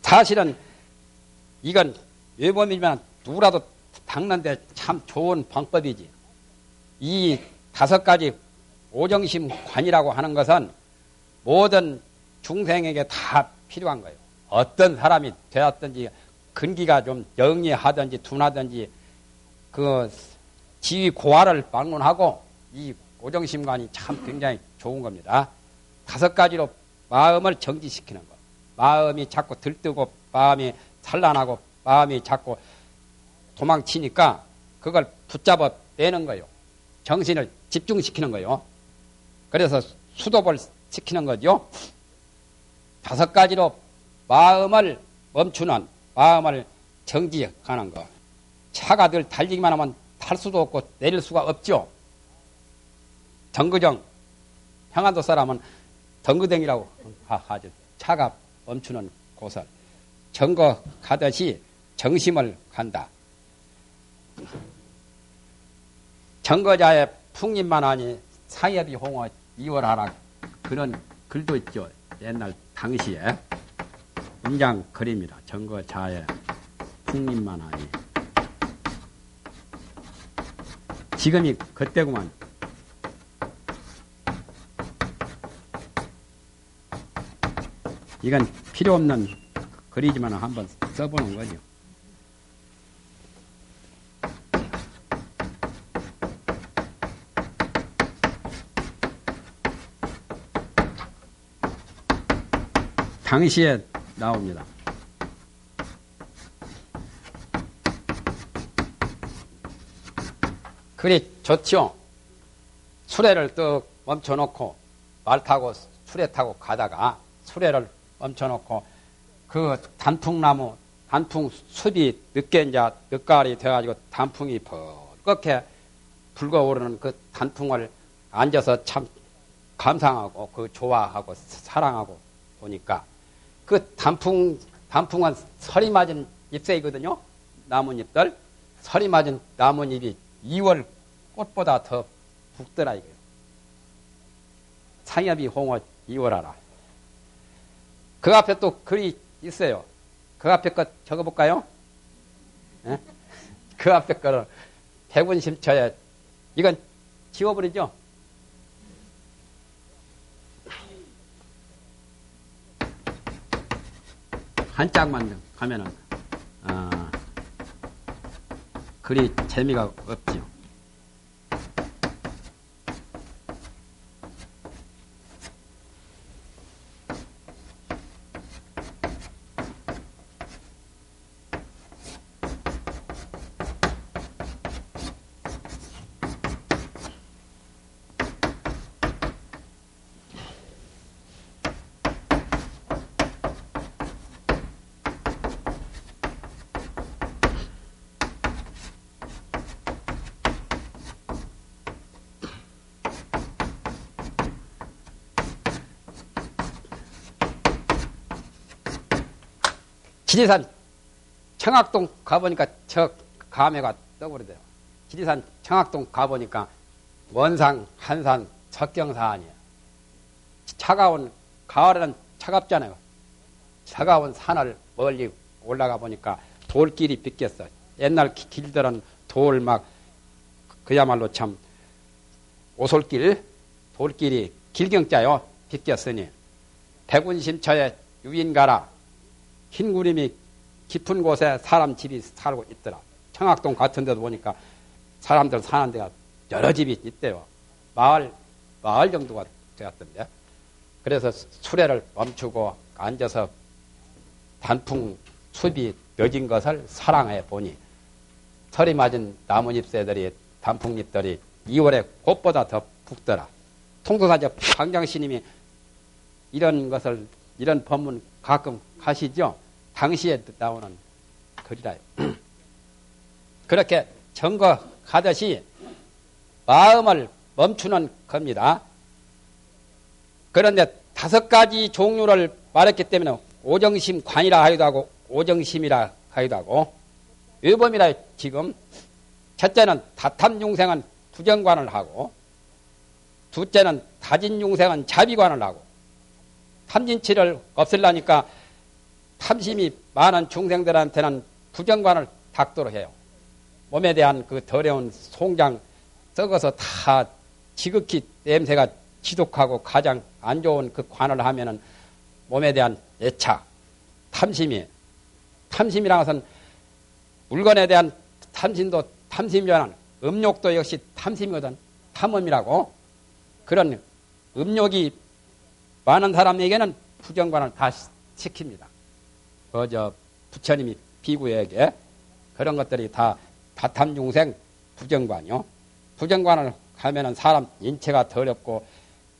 [SPEAKER 1] 사실은 이건 외범이면 누구라도 닦는데 참 좋은 방법이지. 이 다섯 가지 오정심관이라고 하는 것은 모든 중생에게 다 필요한 거예요. 어떤 사람이 되었든지 근기가 좀 영리하든지 둔하든지 그 지위 고하를 막론하고 이 오정심관이 참 굉장히 좋은 겁니다. 다섯 가지로 마음을 정지시키는 거. 마음이 자꾸 들뜨고 마음이 산란하고 마음이 자꾸 도망치니까 그걸 붙잡아 내는 거예요. 정신을 집중시키는 거예요. 그래서 수도를 시키는 거죠. 다섯 가지로 마음을 멈추는, 마음을 정지하는 거. 차가 늘 달리기만 하면 탈 수도 없고 내릴 수가 없죠. 정거정, 평안도 사람은 덩그댕이라고 하죠. 차가 멈추는 곳을 정거 가듯이 정심을 간다. 정거자의 풍림만하니 사협이 홍어 이월하라. 그런 글도 있죠. 옛날 당시에 인장 글입니다. 정거자의 풍림만하니. 지금이 그때구만. 이건 필요 없는 글이지만 한번 써보는 거죠. 당시에 나옵니다. 글이 좋죠. 수레를 뚝 멈춰놓고 말 타고 수레 타고 가다가 수레를 멈춰놓고 그 단풍나무, 단풍숲이 늦게 이제 늦가을이 돼가지고 단풍이 붉게 불거오르는 그 단풍을 앉아서 참 감상하고 그 좋아하고 사랑하고 보니까 그 단풍은 설이 맞은 잎새이거든요. 나뭇잎들. 설이 맞은 나뭇잎이 2월 꽃보다 더 붉더라 이거예요. 상엽이 홍어 2월하라. 그 앞에 또 글이 있어요. 그 앞에 거 적어볼까요? 네? 그 앞에 거를 백운심처에 이건 지워버리죠? 한 짝만 가면은 글이 재미가 없지요. 지리산 청학동 가보니까 저 감회가 떠버리더라고요. 지리산 청학동 가보니까 원산, 한산, 석경사 아니에요. 차가운 가을에는 차갑잖아요. 차가운 산을 멀리 올라가 보니까 돌길이 빗겼어. 옛날 길들은 돌 막 그야말로 참 오솔길 돌길이 길경자요 빗겼으니 백운심처에 유인가라 흰 구름이 깊은 곳에 사람 집이 살고 있더라. 청학동 같은 데도 보니까 사람들 사는 데가 여러 집이 있대요. 마을 정도가 되었던데. 그래서 수레를 멈추고 앉아서 단풍 숲이 맺은 것을 사랑해 보니 설이 맞은 나뭇잎새들이 단풍잎들이 2월에 꽃보다 더 붓더라. 통도사적 광장스님이 이런 법문 가끔 가시죠. 당시에 나오는 글이라요. 그렇게 점거하듯이 마음을 멈추는 겁니다. 그런데 5가지 종류를 말했기 때문에 오정심 관이라 하기도 하고 오정심이라 하기도 하고 위범이라 지금 첫째는 다탐중생은 부정관을 하고 둘째는 다진중생은 자비관을 하고 탐진치를 없애려니까 탐심이 많은 중생들한테는 부정관을 닦도록 해요. 몸에 대한 그 더러운 송장 썩어서 다 지극히 냄새가 지독하고 가장 안 좋은 그 관을 하면은 몸에 대한 애착, 탐심이라는 것은 물건에 대한 탐심도 탐심이라는 음욕도 역시 탐심이거든. 탐험이라고. 그런 음욕이 많은 사람에게는 부정관을 다 시킵니다. 부처님이 비구에게 그런 것들이 다 다탐중생 부정관이요. 부정관을 하면은 사람 인체가 더럽고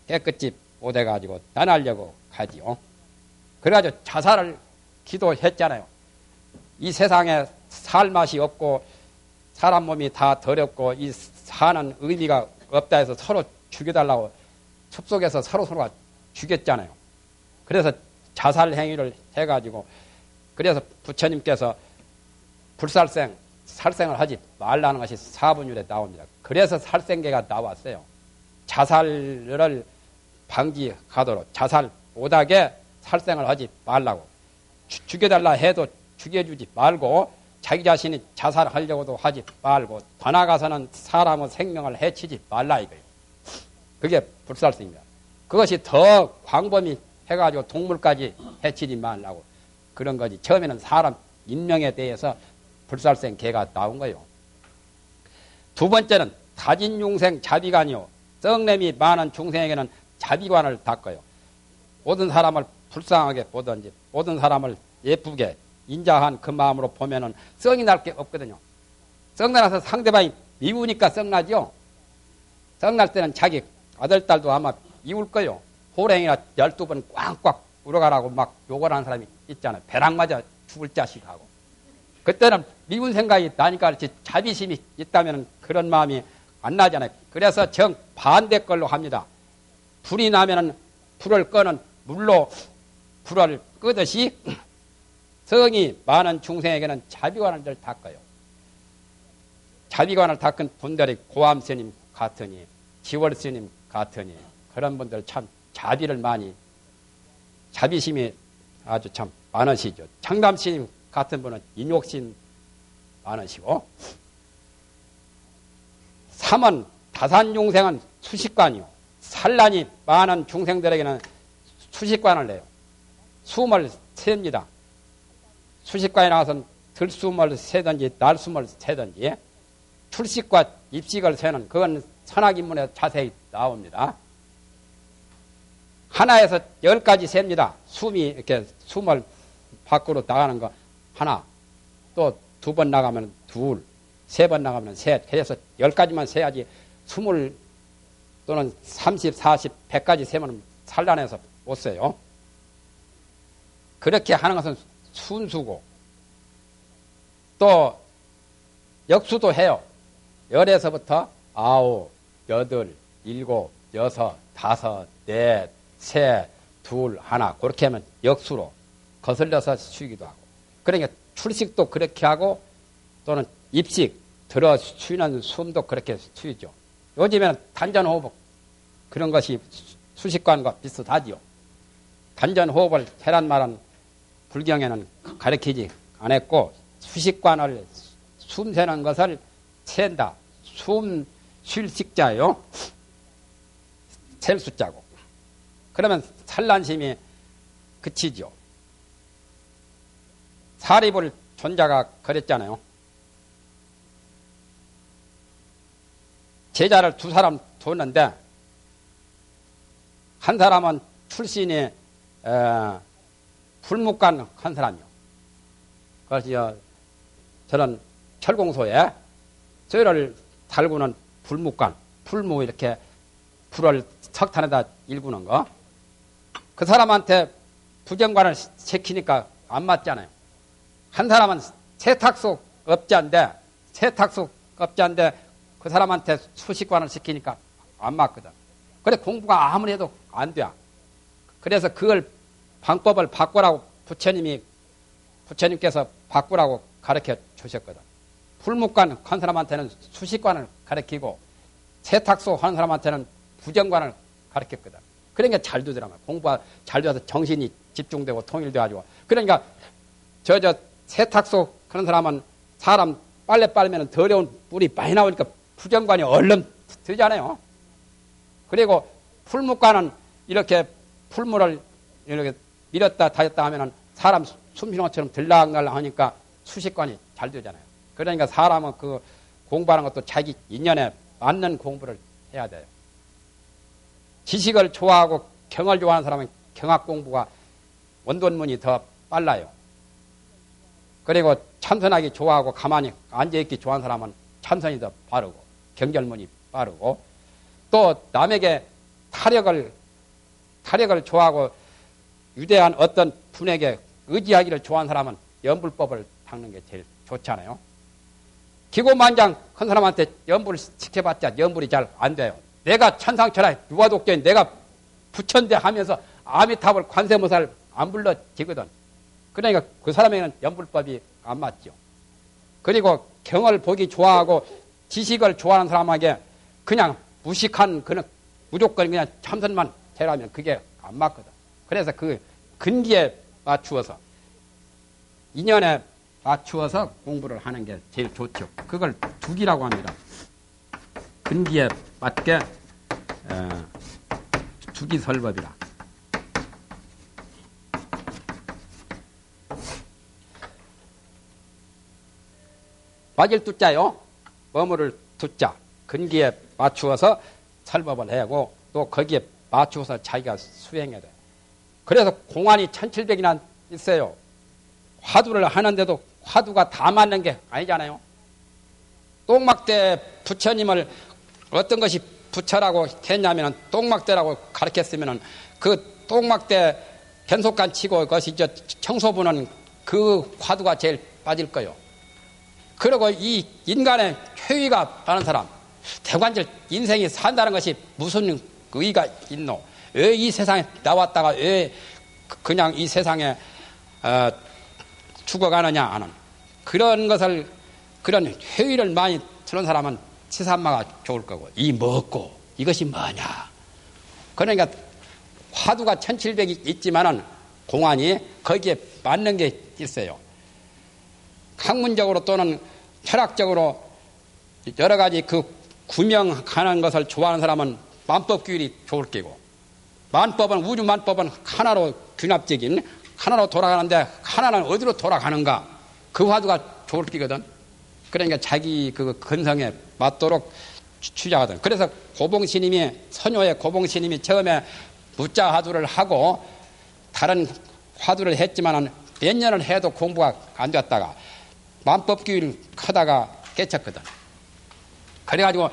[SPEAKER 1] 깨끗이 못해가지고 떠나려고 하지요. 그래가지고 자살을 기도했잖아요. 이 세상에 살 맛이 없고 사람 몸이 다 더럽고 이 사는 의미가 없다 해서 서로 죽여달라고 숲속에서 서로가 죽였잖아요. 그래서 자살 행위를 해가지고 그래서 부처님께서 살생을 하지 말라는 것이 사분율에 나옵니다. 그래서 살생계가 나왔어요. 자살을 방지하도록 자살 못하게 살생을 하지 말라고. 죽여달라 해도 죽여주지 말고 자기 자신이 자살하려고도 하지 말고 더 나아가서는 사람의 생명을 해치지 말라 이거예요. 그게 불살생입니다. 그것이 더 광범위 해가지고 동물까지 해치지 말라고 그런 거지. 처음에는 사람 인명에 대해서 불살생 개가 나온 거예요. 두 번째는 다진중생 자비관이요. 썩냄이 많은 중생에게는 자비관을 닦아요. 모든 사람을 불쌍하게 보든지 모든 사람을 예쁘게 인자한 그 마음으로 보면은 썩이 날 게 없거든요. 썩나서 상대방이 미우니까 썩나죠. 썩날 때는 자기 아들, 딸도 아마 미울 거요. 호랭이나 12번 꽉꽉 울어가라고 막 욕을 하는 사람이 있잖아요. 배랑 맞아 죽을 자식하고. 그때는 미운 생각이 나니까 그렇지 자비심이 있다면 그런 마음이 안 나잖아요. 그래서 정 반대 걸로 합니다. 불이 나면은 불을 끄는 물로 불을 끄듯이 성이 많은 중생에게는 자비관을 닦아요. 자비관을 닦은 분들이 고암스님 같으니 지월스님 같으니 그런 분들 참 자비를 많이 자비심이 아주 참 많으시죠. 청담스님 같은 분은 인욕심 많으시고 3은 다산중생은 수식관이요. 산란이 많은 중생들에게는 수식관을 내요. 숨을 셉니다. 수식관에 나와서는 들숨을 세든지 날숨을 세든지 출식과 입식을 세는 그건 선악인문에 자세히 나옵니다. 하나에서 10가지 셉니다. 숨이 이렇게 숨을 밖으로 나가는 거 하나, 또 2번 나가면 둘, 3번 나가면 셋. 그래서 10가지만 세야지 20 또는 30, 40, 100까지 세면 산란해서 못 세요. 그렇게 하는 것은 순수고 또 역수도 해요. 10에서부터 9, 8, 7, 6, 5, 4, 3, 2, 1 그렇게 하면 역수로 거슬려서 쉬기도 하고 그러니까 출식도 그렇게 하고 또는 입식 들어 쉬는 숨도 그렇게 쉬죠. 요즘에는 단전호흡 그런 것이 수식관과 비슷하지요. 단전호흡을 해란 말은 불경에는 가르치지 않았고 수식관을 숨 새는 것을 샌다. 숨 쉴 식자요. 셀 숫자고. 그러면 산란심이 그치죠. 사리불 존자가 그랬잖아요. 제자를 두 사람 뒀는데 한 사람은 출신이 불묵관 한 사람이요. 그래서 저는 철공소에 쇠를 달구는 불묵관, 불무 이렇게 불을 석탄에다 일구는 거. 그 사람한테 부정관을 시키니까 안 맞잖아요. 한 사람은 세탁소 업자인데 그 사람한테 수식관을 시키니까 안 맞거든. 그래 공부가 아무리 해도 안 돼. 그래서 그걸 방법을 바꾸라고 부처님께서 바꾸라고 가르쳐 주셨거든. 불묵관 한 사람한테는 수식관을 가르치고 세탁소 한 사람한테는 부정관을 가르쳤거든. 그러니까 잘 되더라고요. 공부가 잘 돼서 정신이 집중되고 통일돼가지고. 그러니까 저 세탁소 그런 사람은 사람 빨래 빨면 더러운 물이 많이 나오니까 부정관이 얼른 들잖아요. 그리고 풀묵관은 이렇게 풀물을 이렇게 밀었다 다졌다 하면은 사람 숨쉬는 것처럼 들락날락 하니까 수식관이 잘 되잖아요. 그러니까 사람은 그 공부하는 것도 자기 인연에 맞는 공부를 해야 돼요. 지식을 좋아하고 경을 좋아하는 사람은 경학 공부가 원본문이 더 빨라요. 그리고 참선하기 좋아하고 가만히 앉아있기 좋아하는 사람은 참선이 더 빠르고 경절문이 빠르고 또 남에게 타력을 좋아하고 유대한 어떤 분에게 의지하기를 좋아하는 사람은 연불법을 닦는 게 제일 좋잖아요. 기고만장 큰 사람한테 연불을 시켜봤자 연불이 잘 안 돼요. 내가 천상천하 유화독자인 내가 부처인데 하면서 아미타불 관세음보살 안 불러지거든. 그러니까 그 사람에게는 연불법이 안 맞죠. 그리고 경을 보기 좋아하고 지식을 좋아하는 사람에게 그냥 무식한 그는 무조건 그냥 참선만 해라면 그게 안 맞거든. 그래서 그 근기에 맞추어서 인연에 맞추어서 공부를 하는 게 제일 좋죠. 그걸 두기라고 합니다. 근기에 맞게 두기설법이라. 맞을 두자요. 머무를 두자. 근기에 맞추어서 설법을 하고 또 거기에 맞추어서 자기가 수행해야 돼. 그래서 공안이 1700이나 있어요. 화두를 하는데도 화두가 다 맞는 게 아니잖아요. 똥막대 부처님을 어떤 것이 부처라고 했냐면 똥막대라고 가르쳤으면 그 똥막대 변속관 치고 그것이 청소부는 그 화두가 제일 빠질 거요. 그리고 이 인간의 효의가 많은 사람, 대관절 인생이 산다는 것이 무슨 의의가 있노? 왜 이 세상에 나왔다가 왜 그냥 이 세상에 죽어가느냐 하는 그런 것을 그런 효의를 많이 들은 사람은 치삼마가 좋을 거고 이 먹고 이것이 뭐냐? 그러니까 화두가 1700이 있지만은 공안이 거기에 맞는 게 있어요. 학문적으로 또는 철학적으로 여러 가지 그 구명하는 것을 좋아하는 사람은 만법규율이 좋을 게고 만법은 우주 만법은 하나로 균합적인 하나로 돌아가는데 하나는 어디로 돌아가는가 그 화두가 좋을 게거든. 그러니까 자기 그 근성에 맞도록 추자하거든. 그래서 선조의 고봉스님이 처음에 무자 화두를 하고 다른 화두를 했지만은 몇 년을 해도 공부가 안 됐다가 만법규율 하다가 깨쳤거든. 그래가지고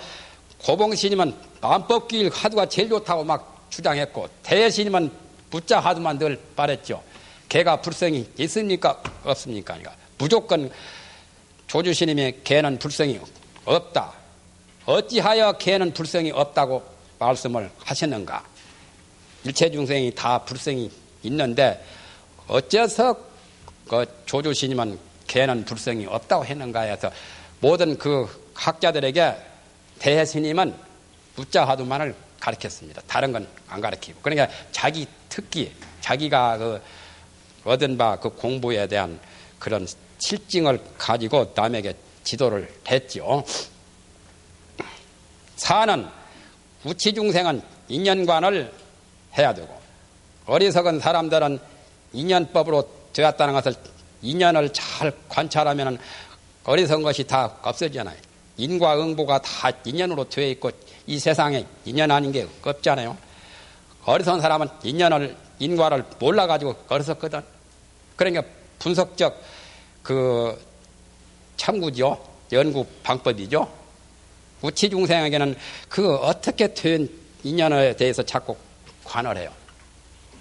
[SPEAKER 1] 고봉스님은 만법규율 화두가 제일 좋다고 막 주장했고 대스님은 무자 화두만 늘 말했죠. 개가 불성이 있습니까? 없습니까? 그러니까 무조건 조주스님이 개는 불성이 없다. 어찌하여 개는 불성이 없다고 말씀을 하셨는가? 일체중생이 다 불성이 있는데 어째서 그 조주스님은 개는 불성이 없다고 했는가 해서 모든 그 학자들에게 대스님은 무자 화두만을 가르쳤습니다. 다른 건 안 가르치고. 그러니까 자기 특기, 자기가 그 얻은 바 그 공부에 대한 그런 실증을 가지고 남에게 지도를 했죠. 4는 우치중생은 인연관을 해야 되고, 어리석은 사람들은 인연법으로 되었다는 것을 인연을 잘 관찰하면 어리석은 것이 다 없어지잖아요. 인과 응보가 다 인연으로 되어 있고 이 세상에 인연 아닌 게 없잖아요. 어리석은 사람은 인과를 몰라가지고 어리석거든. 그러니까 분석적 그 참구죠. 연구 방법이죠. 우치중생에게는 그 어떻게 된 인연에 대해서 자꾸 관을 해요.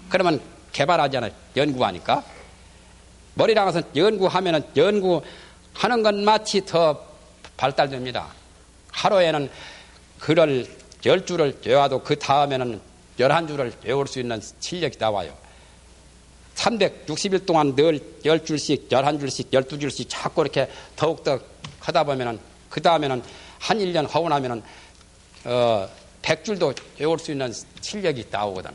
[SPEAKER 1] 그러면 개발하잖아요. 연구하니까. 머리랑 해서 연구하면은 연구하는 건 마치 더 발달됩니다. 하루에는 글을 10줄을 외워도 그 다음에는 11줄을 외울 수 있는 실력이 나와요. 360일 동안 늘 10줄씩, 11줄씩, 12줄씩 자꾸 이렇게 더욱더 하다 보면은 그 다음에는 한 1년 하고 나면은 100줄도 외울 수 있는 실력이 나오거든.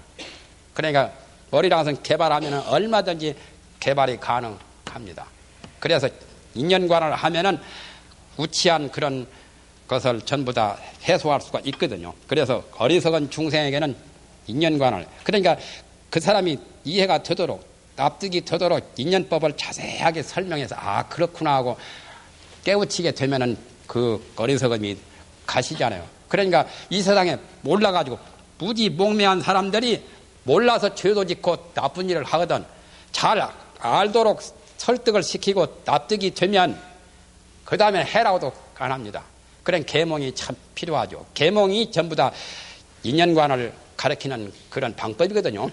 [SPEAKER 1] 그러니까 머리랑선 개발하면은 얼마든지 개발이 가능합니다. 그래서 인연관을 하면은 우치한 그런 것을 전부 다 해소할 수가 있거든요. 그래서 어리석은 중생에게는 인연관을, 그러니까 그 사람이 이해가 되도록, 납득이 되도록 인연법을 자세하게 설명해서 아 그렇구나 하고 깨우치게 되면은 그 어리석음이 가시잖아요. 그러니까 이 세상에 몰라가지고 무지몽매한 사람들이 몰라서 죄도 짓고 나쁜 일을 하거든. 잘 알도록 설득을 시키고 납득이 되면 그 다음에 해라고도 안 합니다. 그런 계몽이 참 필요하죠. 계몽이 전부 다 인연관을 가리키는 그런 방법이거든요.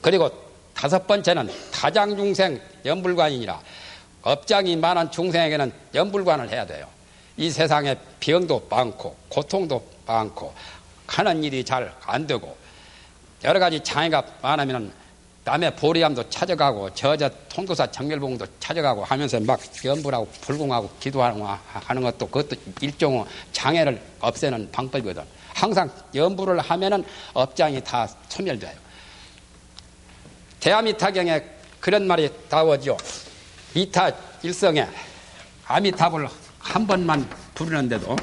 [SPEAKER 1] 그리고 5번째는 다장중생 연불관이니라. 업장이 많은 중생에게는 연불관을 해야 돼요. 이 세상에 병도 많고 고통도 많고 하는 일이 잘 안 되고 여러 가지 장애가 많으면 남의 보리암도 찾아가고 저저 통도사 정멸봉도 찾아가고 하면서 막 연불하고 불공하고 기도하는 것도 그것도 일종의 장애를 없애는 방법이거든. 항상 연불을 하면은 업장이 다 소멸돼요. 대아미타경에 그런 말이 나오죠. 이타 일성에 아미타불 한 번만 부르는데도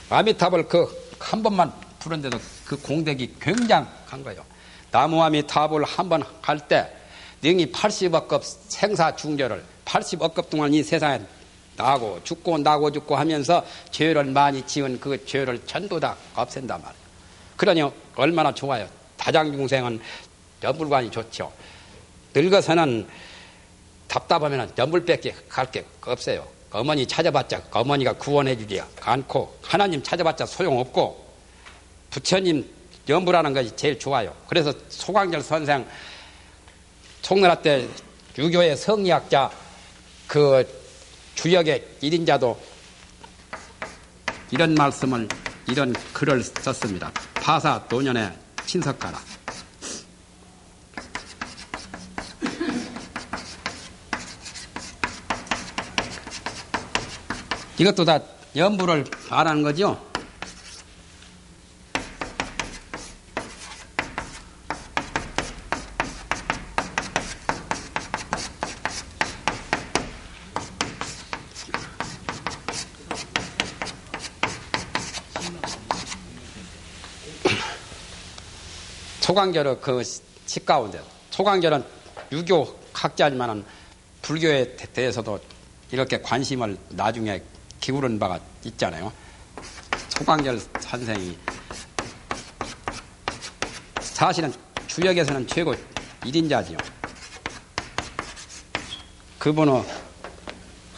[SPEAKER 1] 아미타불 그 한 번만 부른데도 그 공덕이 굉장한 거예요. 나무 아미타불 한 번 할 때 능히 80억급 생사중절을 80억급 동안 이 세상에 나고 죽고 하면서 죄를 많이 지은 그 죄를 전부 다 없앤단 말이에요. 그러니 얼마나 좋아요. 다장중생은 연불관이 좋죠. 늙어서는 답답하면 연불밖에 갈 게 없어요. 어머니 찾아봤자 어머니가 구원해주지 않고 하나님 찾아봤자 소용없고 부처님 연불하는 것이 제일 좋아요. 그래서 소광절 선생 송나라 때 유교의 성리학자 그 주역의 1인자도 이런 말씀을 이런 글을 썼습니다. 파사 노년에 친석하라. 이것도 다 연불을 말하는 거죠. 소광절의 그 시 가운데 소광절은 유교 학자지만은 불교에 대해서도 이렇게 관심을 나중에 기울은 바가 있잖아요. 소광절 선생이 사실은 주역에서는 최고 1인자지요. 그분의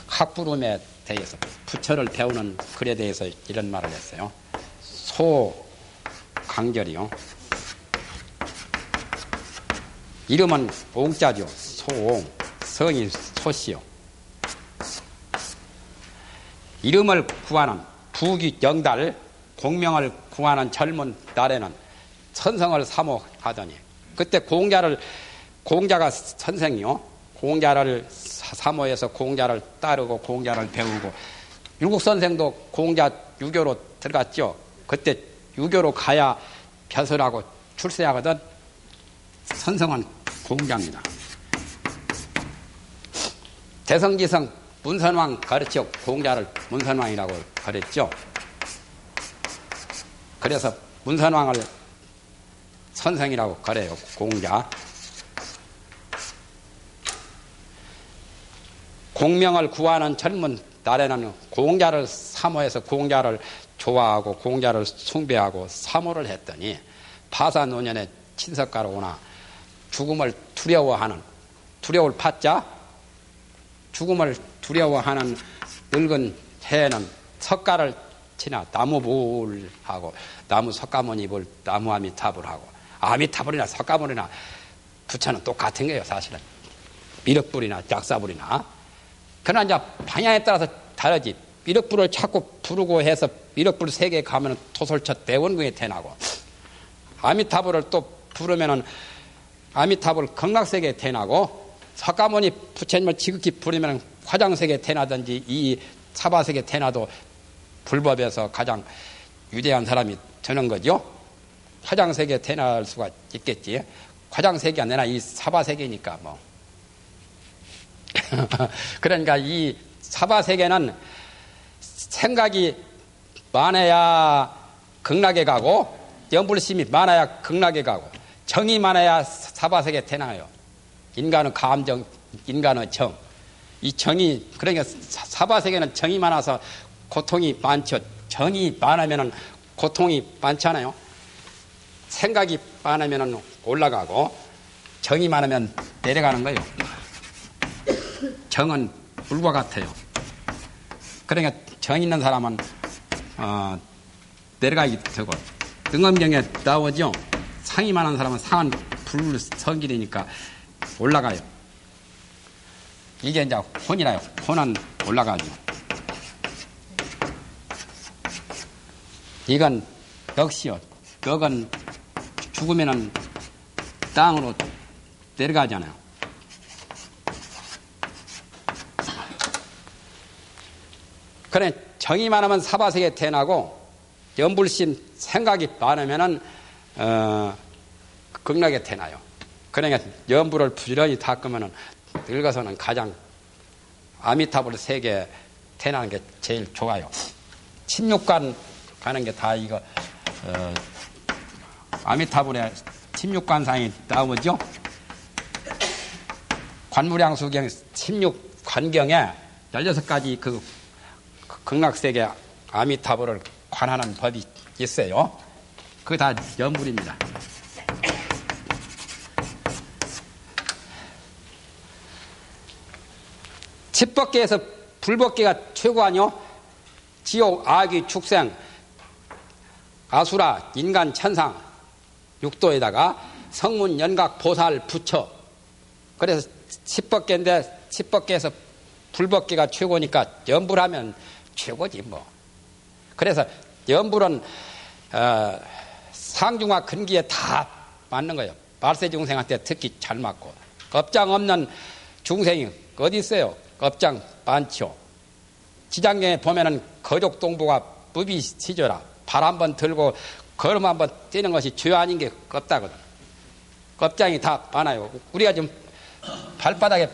[SPEAKER 1] 학부름에 대해서 부처를 배우는 글에 대해서 이런 말을 했어요. 소강절이요. 이름은 옹자죠. 소옹. 성이 소씨요. 이름을 구하는 부귀영달, 공명을 구하는 젊은 날에는 선성을 사모하더니, 그때 공자가 선생이요. 공자를 사모해서 공자를 따르고 공자를 배우고, 율국선생도 공자 유교로 들어갔죠. 그때 유교로 가야 벼슬하고 출세하거든. 선성은 공자입니다. 대성지성 문선왕 가르쳐 공자를 문선왕이라고 가르쳤죠. 그래서 문선왕을 선생이라고 그래요. 공자. 공명을 구하는 젊은 날에는 공자를 사모해서 공자를 좋아하고 공자를 숭배하고 사모를 했더니 파사노년에 친석가로 오나 죽음을 두려워하는, 두려울 파자, 죽음을 두려워하는 늙은 해에는 석가를 치나 나무불 하고, 나무 석가모니불, 나무 아미타불 하고, 아미타불이나 석가모니나 부처는 똑같은 거예요, 사실은. 미륵불이나 약사불이나. 그러나 이제 방향에 따라서 다르지. 미륵불을 자꾸 부르고 해서 미륵불 3개 가면 토솔처 대원궁에 태나고, 아미타불을 또 부르면은 아미타불 극락세계에 태나고, 석가모니 부처님을 지극히 부르면 화장세계에 태나든지 이 사바세계에 태나도 불법에서 가장 유대한 사람이 되는 거죠. 화장세계에 태어날 수가 있겠지. 화장세계가 아니라 이 사바세계니까 뭐. 그러니까 이 사바세계는 생각이 많아야 극락에 가고, 염불심이 많아야 극락에 가고, 정이 많아야 사바세계에 태어나요. 인간은 감정, 인간은 정. 이 정이, 그러니까 사바세계는 정이 많아서 고통이 많죠. 정이 많으면 고통이 많잖아요. 생각이 많으면 올라가고, 정이 많으면 내려가는 거예요. 정은 불과 같아요. 그러니까 정 있는 사람은 내려가게 되고, 등엄경에 나오죠. 상이 많은 사람은 상은 불성질이니까 올라가요. 이게 이제 혼이라요. 혼은 올라가죠. 이건 역시요. 덕은 죽으면은 땅으로 내려가잖아요. 그래, 정이 많으면 사바세계에 태어나고, 염불심, 생각이 많으면은, 극락에 태어나요. 그러니까, 염불을 부지런히 닦으면은, 늙어서는 가장 아미타불 세계에 태어나는 게 제일 좋아요. 16관 가는 게 다 이거, 아미타불에 16관상이 나오죠? 관무량수경 16관경에 16가지 그 극락세계 아미타불을 관하는 법이 있어요. 그게 다 염불입니다. 칩법계에서 불법계가 최고 아니요? 지옥, 아귀, 축생, 아수라, 인간, 천상, 육도에다가 성문, 연각, 보살, 부처. 그래서 칩법계인데 칩법계에서 불법계가 최고니까 염불하면 최고지 뭐. 그래서 염불은 상중하 근기에 다 맞는 거예요. 말세 중생한테 특히 잘 맞고. 업장 없는 중생이 어디 있어요? 업장 많죠. 지장경에 보면은 거족동부가 무비시조라. 발 한번 들고 걸음 한번 뛰는 것이 죄 아닌 게 없다거든. 업장이 다 많아요. 우리가 지금 발바닥에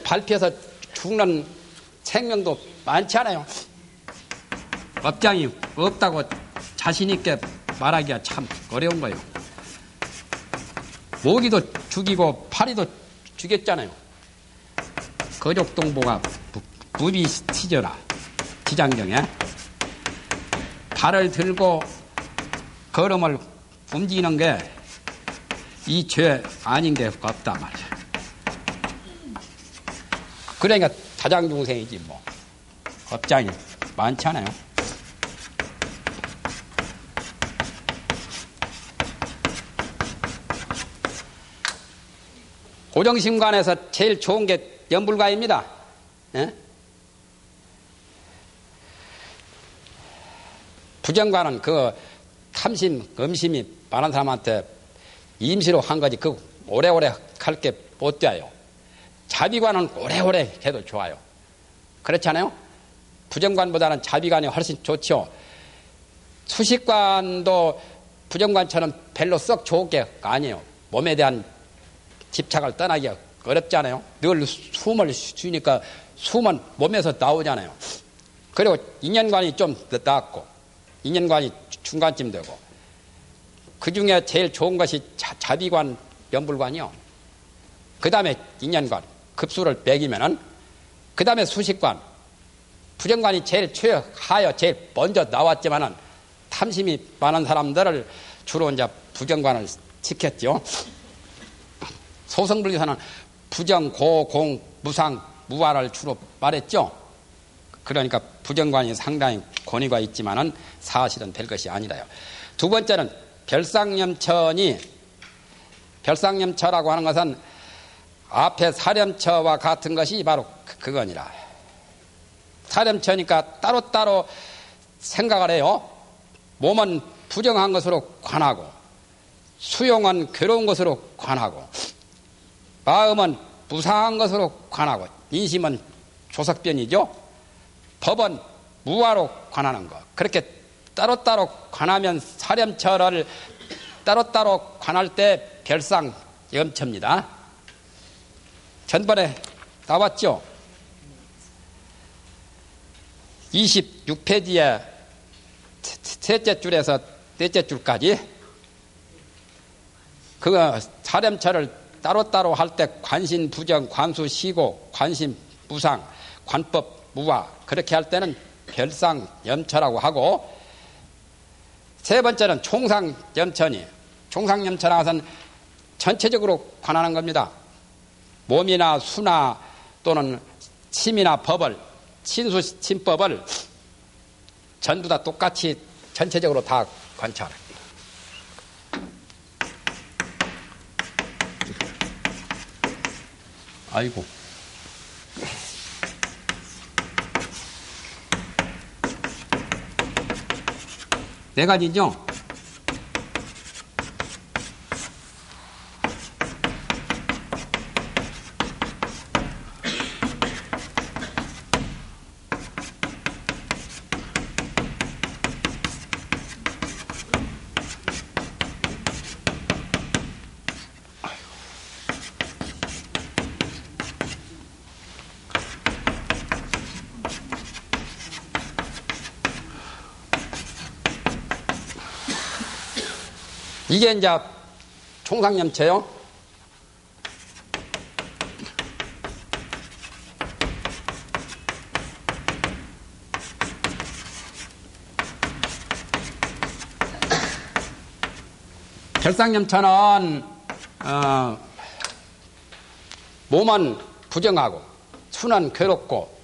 [SPEAKER 1] 밟혀서 죽는 생명도 많지 않아요. 업장이 없다고 자신있게 말하기가 참 어려운 거예요. 모기도 죽이고 파리도 죽였잖아요. 거족동보가 무비시조라. 지장경에 발을 들고 걸음을 움직이는 게 이 죄 아닌 게 없다 말이야. 그러니까 다장중생이지 뭐. 업장이 많지 않아요. 고정심관에서 제일 좋은 게 염불가입니다. 예? 부정관은 그 탐심, 음심이 많은 사람한테 임시로 한 거지 그 오래오래 할 게 못 돼요. 자비관은 오래오래 해도 좋아요. 그렇지 않아요? 부정관보다는 자비관이 훨씬 좋죠. 수식관도 부정관처럼 별로 썩 좋은 게 아니에요. 몸에 대한 집착을 떠나기가 어렵잖아요. 늘 숨을 쉬니까 숨은 몸에서 나오잖아요. 그리고 인연관이 좀 낫고 인연관이 중간쯤 되고 그 중에 제일 좋은 것이 자비관, 염불관이요. 그 다음에 인연관, 급수를 매기면은 그 다음에 수식관, 부정관이 제일 최하여 제일 먼저 나왔지만은 탐심이 많은 사람들을 주로 이제 부정관을 지켰죠. 소승불교사는 부정, 고, 공, 무상, 무화를 주로 말했죠. 그러니까 부정관이 상당히 권위가 있지만은 사실은 될 것이 아니라요. 두 번째는 별상염처라고 하는 것은 앞에 사렴처와 같은 것이 바로 그거니라. 사렴처니까 따로따로 생각을 해요. 몸은 부정한 것으로 관하고 수용은 괴로운 것으로 관하고 마음은 무상한 것으로 관하고 인심은 조석변이죠. 법은 무화로 관하는 것. 그렇게 따로따로 관하면 사렴처를 따로따로 관할 때 별상염처입니다. 전번에 나왔죠. 26페이지에 셋째 줄에서 넷째 줄까지 그 사렴처를 따로따로 할 때 관신, 부정, 관수, 시고, 관심, 무상, 관법, 무화 그렇게 할 때는 별상염처라고 하고 세 번째는 총상염처니 총상염처라는 것은 전체적으로 관하는 겁니다. 몸이나 수나 또는 침이나 법을 친수, 침법을 전부 다 똑같이 전체적으로 다 관찰합니다. 아이고. 네 가지죠? 이게 이제 총상염체요. 결상염체는 몸은 부정하고 수는 괴롭고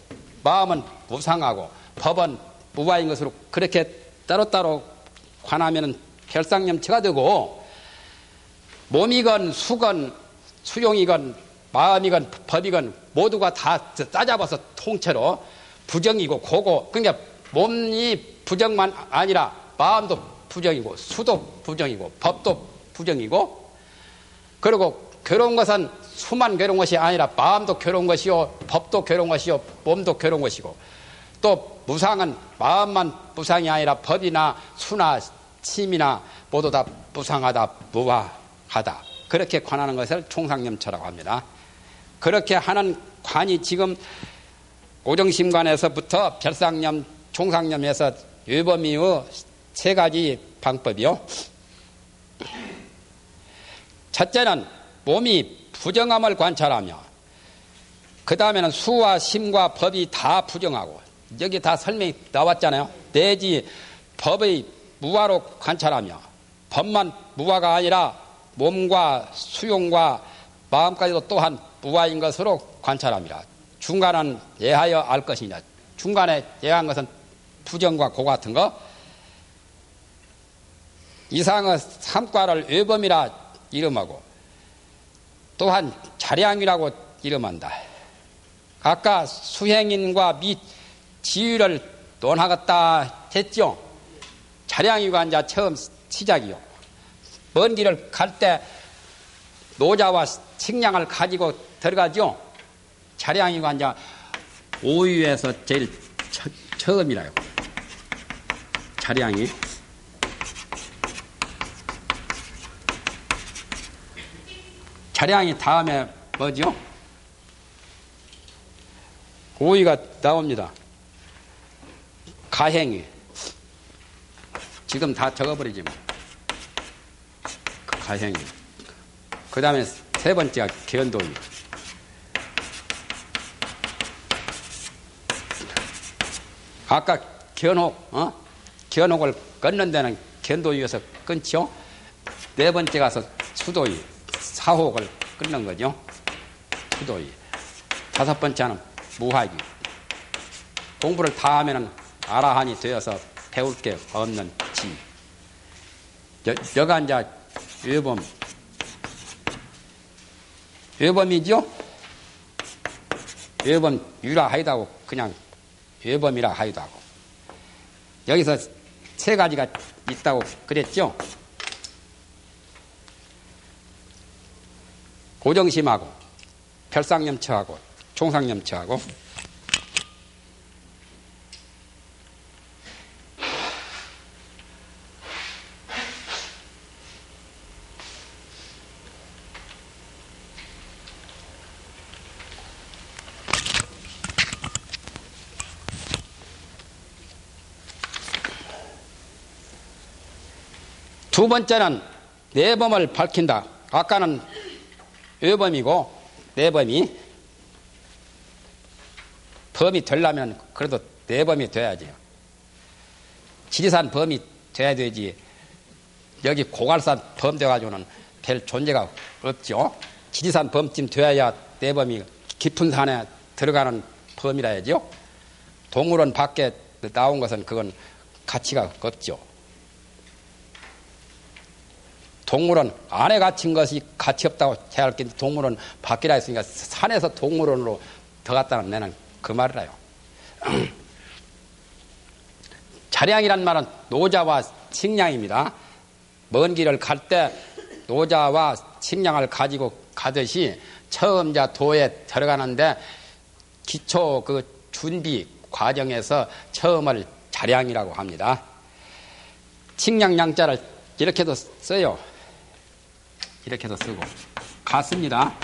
[SPEAKER 1] 마음은 무상하고 법은 무화인 것으로 그렇게 따로따로 관하면 결상염체가 되고 몸이건 수건 수용이건 마음이건 법이건 모두가 다 따잡아서 통째로 부정이고 고고 그러니까 몸이 부정만 아니라 마음도 부정이고 수도 부정이고 법도 부정이고 그리고 괴로운 것은 수만 괴로운 것이 아니라 마음도 괴로운 것이요 법도 괴로운 것이요 몸도 괴로운 것이고 또 무상은 마음만 무상이 아니라 법이나 수나 침이나 모두 다 무상하다, 무화하다. 그렇게 관하는 것을 총상염처라고 합니다. 그렇게 하는 관이 지금 오정심관에서부터 별상염, 총상염에서 유범이의 세 가지 방법이요. 첫째는 몸이 부정함을 관찰하며 그 다음에는 수와 심과 법이 다 부정하고 여기 다 설명이 나왔잖아요. 내지 법의 무화로 관찰하며 법만 무화가 아니라 몸과 수용과 마음까지도 또한 무화인 것으로 관찰합니다. 중간은 예하여 알 것이냐. 중간에 예한 것은 부정과 고 같은 거. 이상의 삼과를 외범이라 이름하고 또한 자량이라고 이름한다. 아까 수행인과 및 지위를 논하겠다 했죠. 자량이가 이제 처음 시작이요. 먼 길을 갈 때 노자와 식량을 가지고 들어가죠. 자량이가 이제 오유에서 제일 처음이라요. 자량이. 자량이 다음에 뭐죠? 오유가 나옵니다. 가행이. 지금 다 적어버리지 뭐. 가행이. 그 다음에 세 번째가 견도유. 아까 견혹, 견혹을 끊는 데는 견도유에서 끊죠. 네 번째 가서 수도유, 사혹을 끊는 거죠. 수도유. 다섯 번째는 무학유. 공부를 다 하면은 아라한이 되어서 배울 게 없는 지. 여가 이제 외범. 외범이죠? 외범 유라 하이다고 그냥 외범이라 하기도 하고. 여기서 세 가지가 있다고 그랬죠? 고정심하고 별상염처하고 총상염처하고. 두 번째는 내범을 밝힌다. 아까는 외범이고 내범이. 범이 되려면 그래도 내범이 돼야지. 지리산 범이 돼야 되지. 여기 고갈산 범 돼가지고는 별 존재가 없죠. 지리산 범쯤 돼야 내범이 깊은 산에 들어가는 범이라 해야죠. 동물원 밖에 나온 것은 그건 가치가 없죠. 동물원 안에 갇힌 것이 가치 없다고 해야 할 게 동물원 밖이라 했으니까 산에서 동물원으로 들어갔다는 내는 그 말이라요. 자량이란 말은 노자와 식량입니다. 먼 길을 갈 때 노자와 식량을 가지고 가듯이 처음 도에 들어가는데 기초 그 준비 과정에서 처음을 자량이라고 합니다. 식량 양자를 이렇게도 써요. 이렇게도 쓰고 같습니다.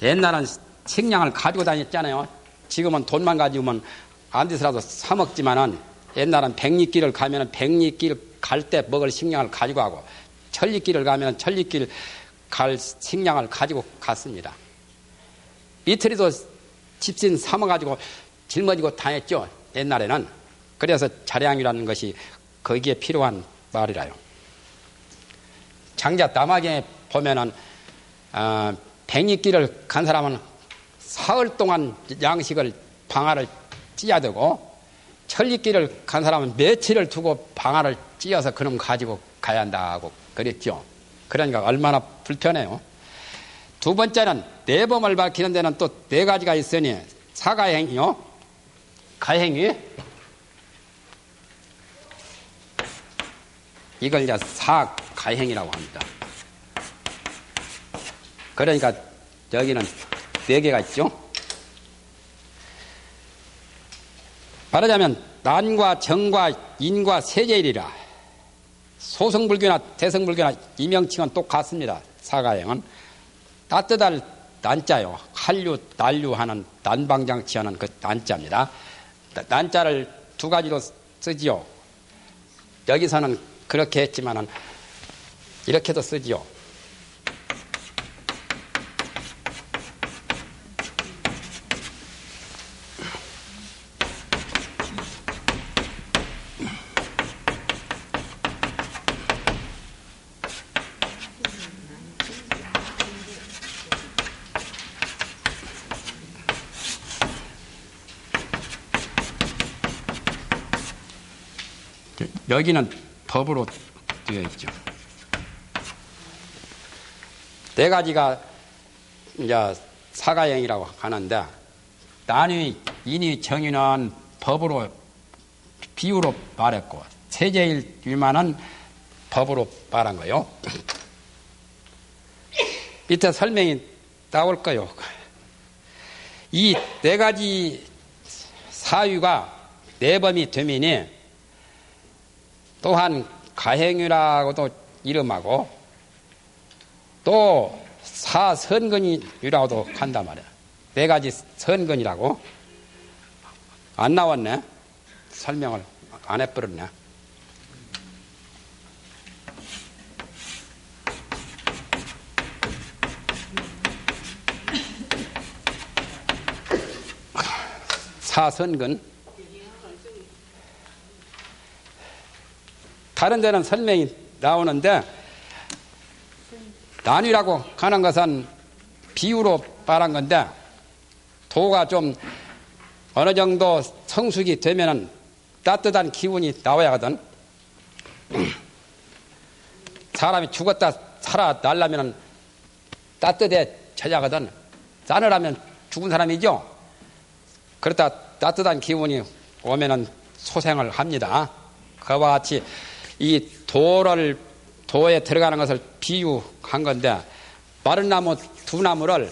[SPEAKER 1] 옛날은 식량을 가지고 다녔잖아요. 지금은 돈만 가지고면 안 돼서라도 사 먹지만은 옛날은 백리길을 가면은 백리길 갈 때 먹을 식량을 가지고 가고 천리길을 가면은 천리길 갈 식량을 가지고 갔습니다. 이틀이도 집신 삼아가지고 짊어지고 다녔죠. 옛날에는. 그래서 자량이라는 것이 거기에 필요한 말이라요. 장자 남학에 보면은 백리길을 간 사람은 사흘 동안 양식을 방아를 찌야 되고 천리길을 간 사람은 며칠을 두고 방아를 찌어서 그놈 가지고 가야 한다고 그랬죠. 그러니까 얼마나 불편해요. 두 번째는 내범을 밝히는 데는 또 네 가지가 있으니 사가행이요. 가행이. 이걸 이제 사가행이라고 합니다. 그러니까 여기는 네 개가 있죠. 말하자면 난과 정과 인과 세제일이라. 소승불교나 대승불교나 이명칭은 똑같습니다. 사가행은 따뜻할 난자요. 한류, 난류하는 난방장치하는 그 난자입니다. 난자를 두 가지로 쓰지요. 여기서는 그렇게 했지만은 이렇게도 쓰지요. 여기는 법으로 되어 있죠. 네 가지가 이제 사가형이라고 하는데, 단위, 인위, 정의는 법으로, 비유로 말했고, 세제일 일만은 법으로 말한 거요. 밑에 설명이 나올 거요. 이 네 가지 사유가 내범이 되면이 또한 가행유라고도 이름하고 또 사선근이라고도 한단 말이야. 네 가지 선근이라고. 안 나왔네. 설명을 안 해버렸네. 사선근. 다른 데는 설명이 나오는데, 단위라고 하는 것은 비유로 말한 건데, 도가 좀 어느 정도 성숙이 되면은 따뜻한 기운이 나와야 하거든. 사람이 죽었다 살아나려면은 따뜻해져야 하거든. 싸늘하면 죽은 사람이죠. 그렇다 따뜻한 기운이 오면은 소생을 합니다. 그와 같이 이 도에 들어가는 것을 비유한 건데, 마른 나무 두 나무를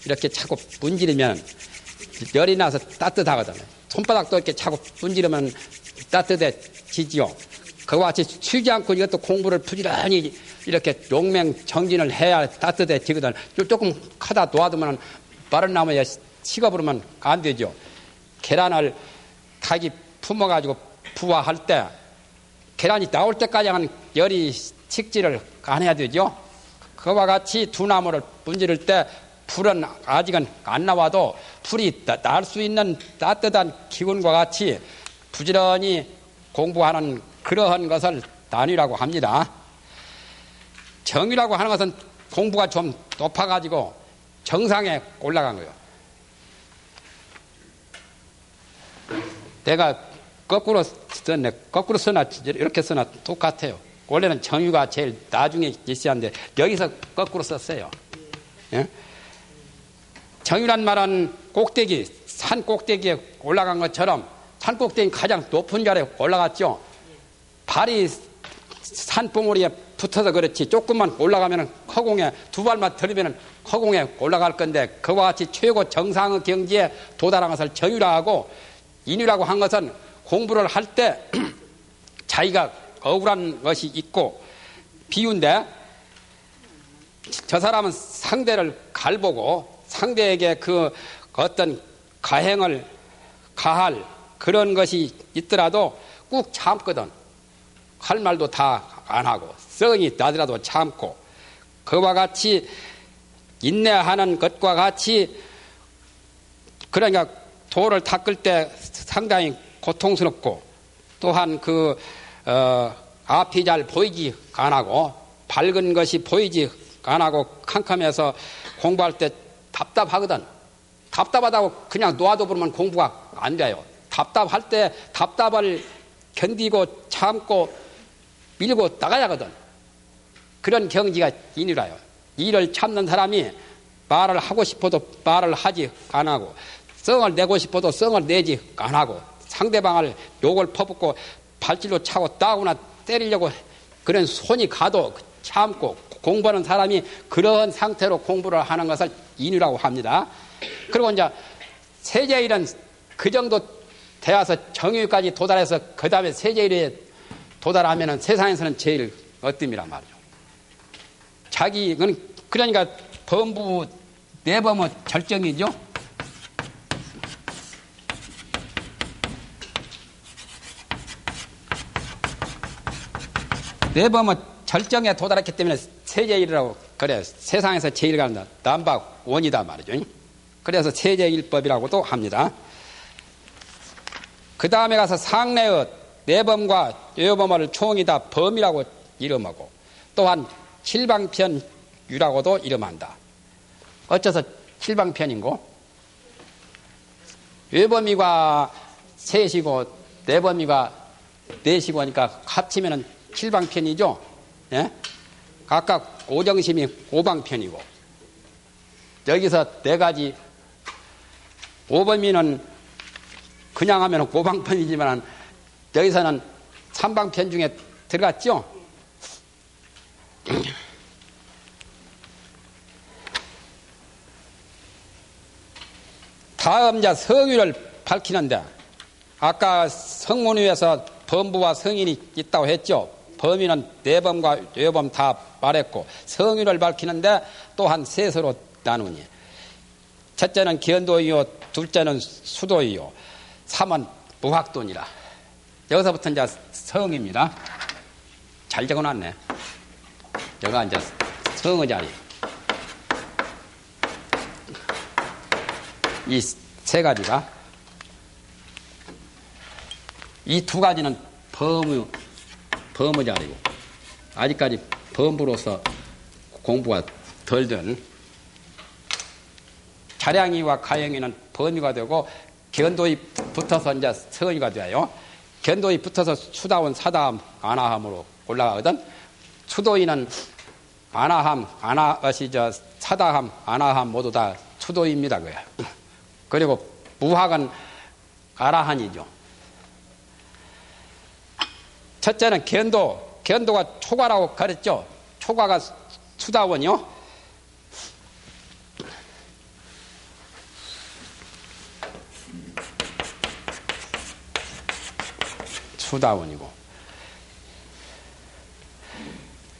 [SPEAKER 1] 이렇게 차고 문지르면 열이 나서 따뜻하거든. 손바닥도 이렇게 차고 문지르면 따뜻해지지요. 그와 같이 쉬지 않고 이것도 공부를 부지런히 이렇게 용맹정진을 해야 따뜻해지거든. 조금 하다 놓아두면 마른 나무에 식어버리면 안 되죠. 계란을 닭이 품어가지고 부화할 때 계란이 나올 때까지는 열이 식지를 안 해야 되죠. 그와 같이 두 나무를 문지를 때 불은 아직은 안 나와도 불이 날 수 있는 따뜻한 기운과 같이 부지런히 공부하는 그러한 것을 단위라고 합니다. 정이라고 하는 것은 공부가 좀 높아가지고 정상에 올라간 거예요. 내가 거꾸로 썼네. 거꾸로 써나 이렇게 써나 똑같아요. 원래는 정유가 제일 나중에 있어야 하는데 여기서 거꾸로 썼어요. 예? 정유란 말은 꼭대기, 산 꼭대기에 올라간 것처럼 산 꼭대기 가장 높은 자리에 올라갔죠. 발이 산봉우리에 붙어서 그렇지 조금만 올라가면 허공에 두 발만 들이면 허공에 올라갈 건데, 그와 같이 최고 정상의 경지에 도달한 것을 정유라 하고, 인유라고 한 것은 공부를 할 때 자기가 억울한 것이 있고 비유인데, 저 사람은 상대를 갈보고 상대에게 그 어떤 가행을 가할 그런 것이 있더라도 꾹 참거든. 할 말도 다 안 하고 성이 나더라도 참고, 그와 같이 인내하는 것과 같이, 그러니까 도를 닦을 때 상당히 고통스럽고, 또한 앞이 잘 보이지 안 하고 밝은 것이 보이지 안 하고 캄캄해서 공부할 때 답답하거든. 답답하다고 그냥 놓아둬 보면 공부가 안 돼요. 답답할 때 답답을 견디고 참고 밀고 나가야 하거든. 그런 경지가 인이라요. 일을 참는 사람이 말을 하고 싶어도 말을 하지 안 하고, 성을 내고 싶어도 성을 내지 안 하고, 상대방을 욕을 퍼붓고 발질로 차고 따거나 때리려고 그런 손이 가도 참고, 공부하는 사람이 그런 상태로 공부를 하는 것을 인유라고 합니다. 그리고 이제 세제일은 그 정도 되어서 정유까지 도달해서 그 다음에 세제일에 도달하면은 세상에서는 제일 어뜸이란 말이죠. 그러니까 범부 내범의 절정이죠. 내범의 절정에 도달했기 때문에 세제일이라고 그래. 세상에서 제일 가는 남박 원이다 말이죠. 그래서 세제일법이라고도 합니다. 그 다음에 가서 상례의 내범과 여범을 총이다 범이라고 이름하고, 또한 칠방편유라고도 이름한다. 어째서 칠방편인고? 여범이가 셋이고 내범이가 내시고 하니까 합치면은 7방편이죠. 예? 각각 오정심이 5방편이고, 여기서 4가지, 5범위는 그냥 하면 5방편이지만, 여기서는 3방편 중에 들어갔죠? 다음 이제 성유를 밝히는데, 아까 성문위에서 범부와 성인이 있다고 했죠. 범위는 내범과 외범 다 말했고, 성유를 밝히는데 또한 셋으로 나누니, 첫째는 견도이요, 둘째는 수도이요, 3은 무학돈이라. 여기서부터 이제 성입니다. 잘 적어놨네. 여기가 이제 성의 자리. 이 3가지가, 이 2가지는 범의 자리고, 아직까지 범부로서 공부가 덜 된 자량이와 가영이는 범위가 되고, 견도이 붙어서 이제 성의가 돼요. 견도이 붙어서 수다원, 사다함, 아나함으로 올라가거든. 수도이는 아나함, 사다함, 아나함 모두 다 수도입니다. 그리고 무학은 아라한이죠. 첫째는 견도가 초과라고 가르쳤죠. 초과가 수다원이요. 수다원이고,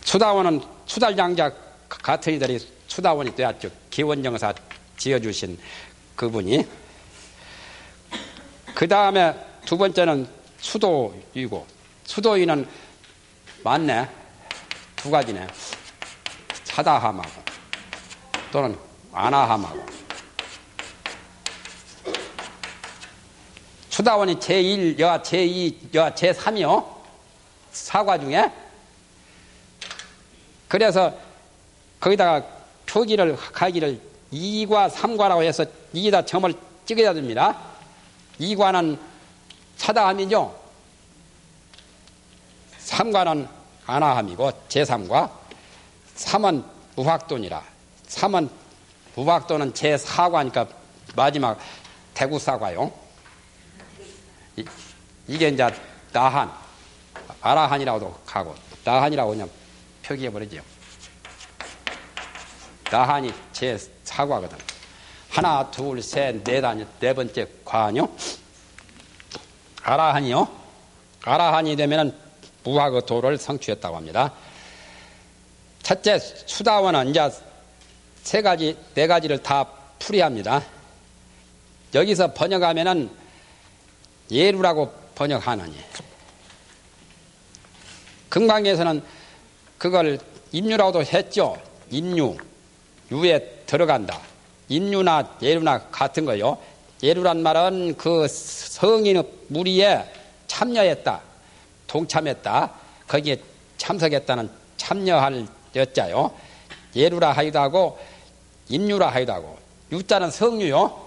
[SPEAKER 1] 수다원은 수달장자 같은 이들이 수다원이 되었죠. 기원정사 지어주신 그분이. 그 다음에 2번째는 수도이고, 수도인은 맞네. 2가지네. 사다함하고 또는 아나함하고. 수다원이 제1, 여 제2, 여 제3이요. 사과 중에. 그래서 거기다가 표기를 가기를 2과 3과라고 해서 2에다 점을 찍어야 됩니다. 2과는 사다함이죠. 3과는 아나함이고, 제3과. 3은 무학돈이라. 3은 무학돈은 제4과니까 마지막 대구사과요. 이게 이제 나한, 아라한이라고도 하고, 나한이라고 그냥 표기해버리죠. 나한이 제4과거든. 하나, 둘, 셋, 넷, 네 번째 과는요. 아라한이요. 아라한이 되면은 무학의 도를 성취했다고 합니다. 첫째, 수다원은 이제 3가지, 4가지를 다 풀이합니다. 여기서 번역하면은 예루라고 번역하느니, 금강에서는 그걸 임유라고도 했죠. 임유, 유에 들어간다. 임유나 예루나 같은 거요. 예루란 말은 그 성인의 무리에 참여했다, 동참했다, 거기에 참석했다는 참여할 여자요. 예루라 하기도 하고 임유라 하기도 하고, 유자는 성유요.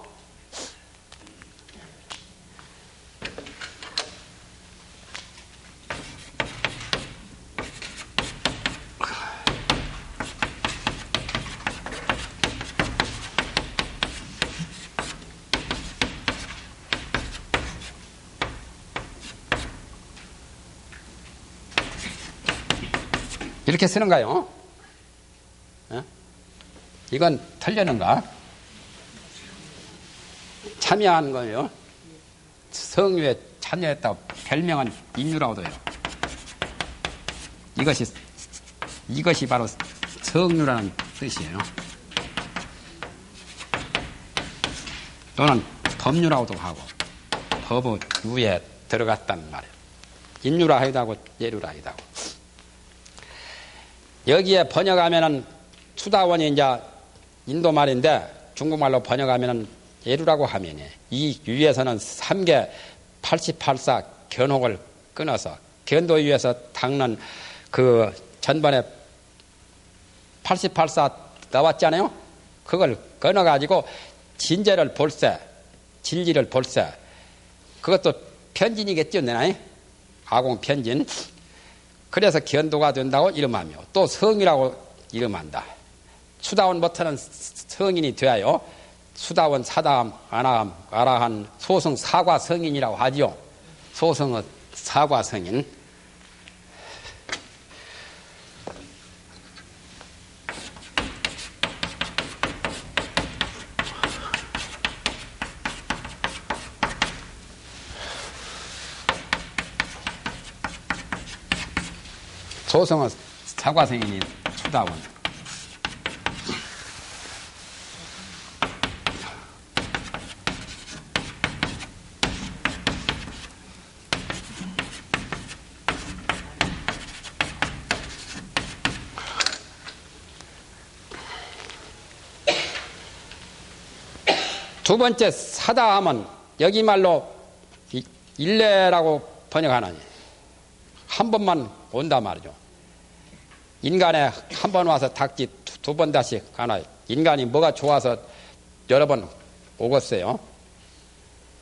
[SPEAKER 1] 이렇게 쓰는가요? 이건 틀렸는가? 참여한 거예요. 성유에 참여했다고 별명은 임유라고도 해요. 이것이 바로 성유라는 뜻이에요. 또는 법유라고도 하고, 법의 유에 들어갔단 말이에요. 임유라 하기도 하고 예류라 하기도 하고. 여기에 번역하면은 수다원이 이제 인도 말인데 중국말로 번역하면은 예루라고 하면, 이 유에서는 3개 88사 견혹을 끊어서, 견도 유에서 닦는 그 전번에 88사 나왔잖아요. 그걸 끊어가지고 진제를 볼세, 진리를 볼세. 그것도 편진이겠죠, 내나이? 아공편진. 그래서 견도가 된다고 이름하며 또 성이라고 이름한다. 수다원부터는 성인이 되어요. 수다원, 사다함, 아나함, 아라한, 소승, 사과성인이라고 하지요. 소승은 사과성인. 소승은 사과성인이 수다원. 두 번째 사다함은 여기 말로 일례라고 번역하나니 한 번만 온다 말이죠. 인간에 한 번 와서 닥지 두 번 다시 가나. 인간이 뭐가 좋아서 여러 번 오겠어요.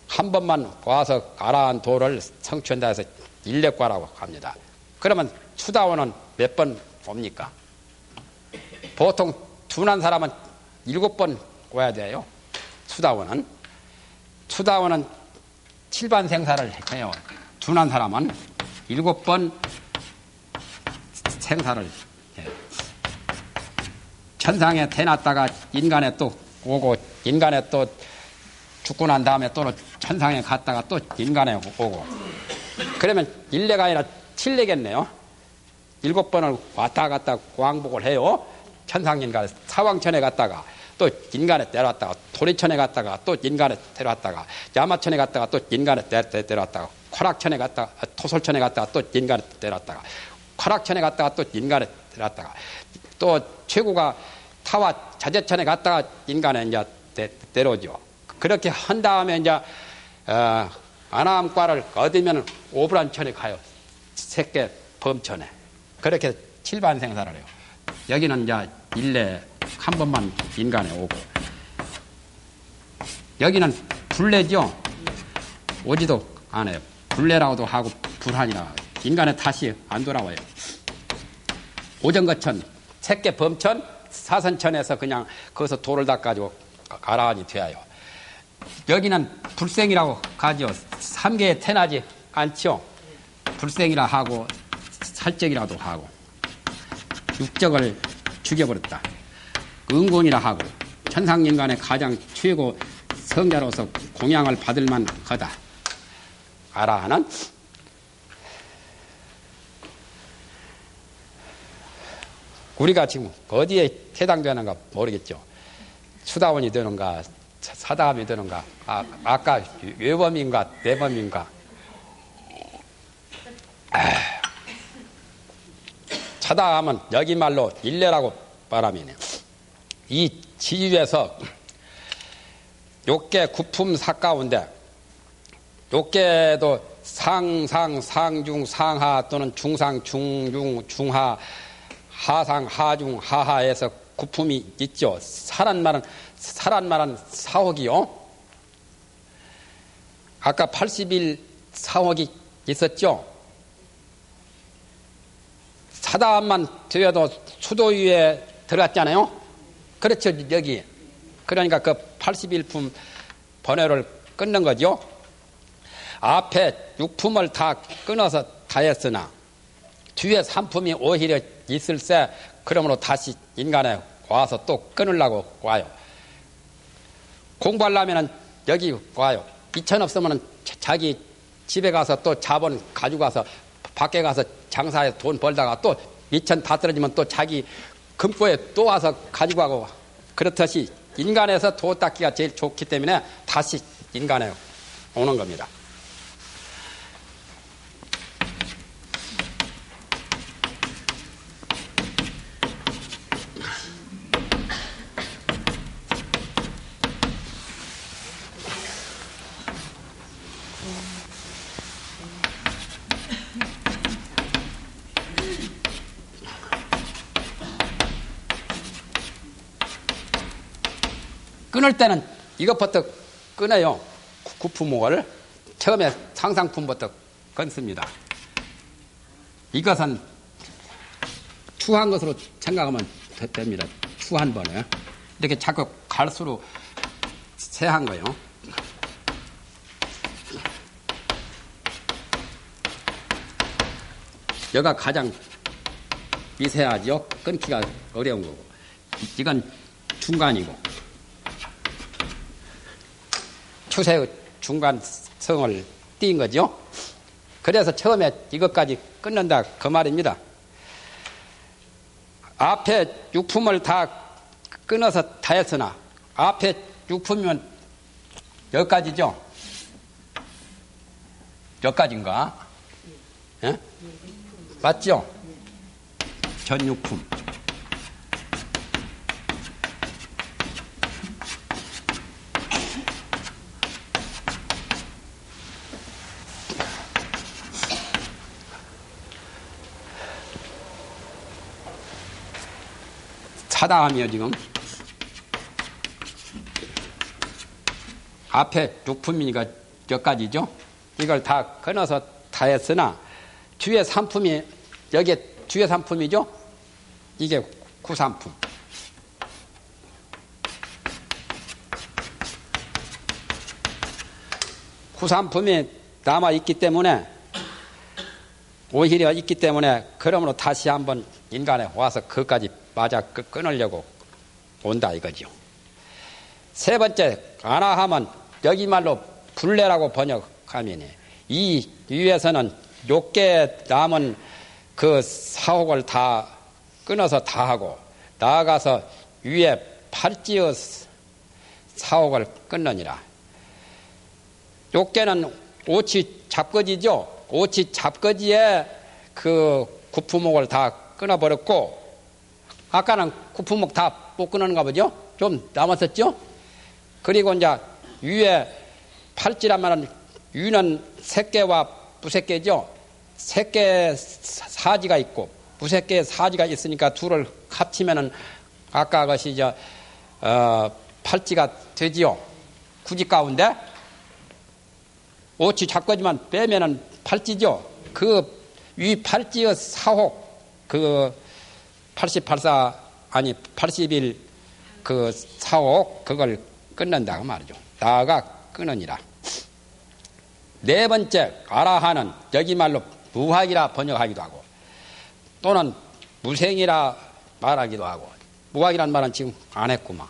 [SPEAKER 1] 한 번만 와서 아라한 도를 성취한다 해서 일례과라고 합니다. 그러면 수다원은 몇 번 옵니까? 보통 둔한 사람은 7번 와야 돼요. 수다원은 7반 생사를 해요. 둔한 사람은 7번 생사를 해요. 천상에 태어났다가 인간에 또 오고, 인간에 또 죽고 난 다음에 또 천상에 갔다가 또 인간에 오고. 그러면 일례가 아니라 7례겠네요. 7번을 왔다 갔다 왕복을 해요. 천상인간에 사왕천에 갔다가 또 인간에 데려왔다가, 도리천에 갔다가 또 인간에 데려왔다가, 야마천에 갔다가 또 인간에 데려왔다가, 쿼락천에 갔다가, 토솔천에 갔다가 또 인간에 데려왔다가, 쿼락천에 갔다가 또 인간에 데려왔다가, 또 최고가 타와 자재천에 갔다가 인간에 이제 데려오죠. 그렇게 한 다음에 이제 아나함과를 얻으면 오브란천에 가요. 색계 범천에. 그렇게 7반 생사를 해요. 여기는 이제 일례 한 번만 인간에 오고, 여기는 불례죠. 오지도 않아요. 불례라고도 하고 불한이라고 하고. 인간에 다시 안 돌아와요. 오정거천, 색계 범천, 사선천에서 그냥 거기서 돌을 닦아가지고 가라앉이 되어요. 여기는 불생이라고 하죠. 3계에 태어나지 않죠. 불생이라 하고 살적이라도 하고, 육적을 죽여버렸다. 은곤이라 하고, 천상인간의 가장 최고 성자로서 공양을 받을 만하다. 아라하는 우리가 지금 어디에 해당되는가 모르겠죠. 수다원이 되는가, 사다함이 되는가, 아까 외범인가, 내범인가. 사다함은 여기 말로 일례라고 말하면 이 지주에서 욕계 구품 사 가운데 욕계도 상상, 상중, 상하 또는 중상, 중중, 중하, 하상, 하중, 하하에서 구품이 있죠. 사란 말은 사옥이요. 아까 80일 사옥이 있었죠. 사다함만 되어도 수도 위에 들어갔잖아요. 그렇죠, 여기. 그러니까 그 81품 번호를 끊는 거죠. 앞에 6품을 다 끊어서 다 했으나 뒤에 3품이 오히려 있을세. 그러므로 다시 인간에 와서 또 끊으려고 와요. 공부하려면 여기 와요. 2천 없으면 자기 집에 가서 또 자본 가지고 가서 밖에 가서 장사해 돈 벌다가 또 2천 다 떨어지면 또 자기 금고에 또 와서 가지고 가고, 그렇듯이 인간에서 도 닦기가 제일 좋기 때문에 다시 인간에 오는 겁니다. 끊을 때는 이것부터 끊어요. 구품목을 처음에 상상품부터 끊습니다. 이것은 추한 것으로 생각하면 됩니다. 추한 번에. 이렇게 자꾸 갈수록 세한 거요. 여가 가장 미세하죠. 끊기가 어려운 거고. 이건 중간이고. 추세의 중간성을 띈 거죠. 그래서 처음에 이것까지 끊는다 그 말입니다. 앞에 육품을 다 끊어서 다 했으나 앞에 육품이면 여기까지죠. 여기까지인가? 예? 맞죠? 전육품. 사다하며 지금 앞에 육품이니까 여기까지죠. 이걸 다 끊어서 다 했으나 뒤에 상품이 여기에 뒤에 상품이죠. 이게 구상품. 구상품이 남아 있기 때문에 오히려 있기 때문에 그러므로 다시 한번 인간에 와서 그것까지 맞아 끊으려고 온다 이거죠. 세 번째 아나하면 여기 말로 불례라고 번역하면 이 위에서는 욕계 남은 그 사옥을 다 끊어서 다 하고 나아가서 위에 팔찌의 사옥을 끊느니라. 욕계는 오치 잡거지죠. 오치 잡거지에 그 구품목을 다 끊어버렸고 아까는 구품목 다 못 끊었는가 보죠. 좀 남았었죠. 그리고 이제 위에 팔찌라면 위는 색계와 무색계죠. 색계 사지가 있고 무색계 사지가 있으니까 둘을 합치면은 아까 것이 팔찌가 되지요. 굳이 가운데 오치 잡거지만 빼면은 팔찌죠. 그 위 팔찌의 사옥 그 88사 아니 81 그 사옥 그걸 끊는다고 말이죠. 나아가 끊으니라. 네 번째 아라하는 여기 말로 무학이라 번역하기도 하고 또는 무생이라 말하기도 하고 무학이란 말은 지금 안 했구만.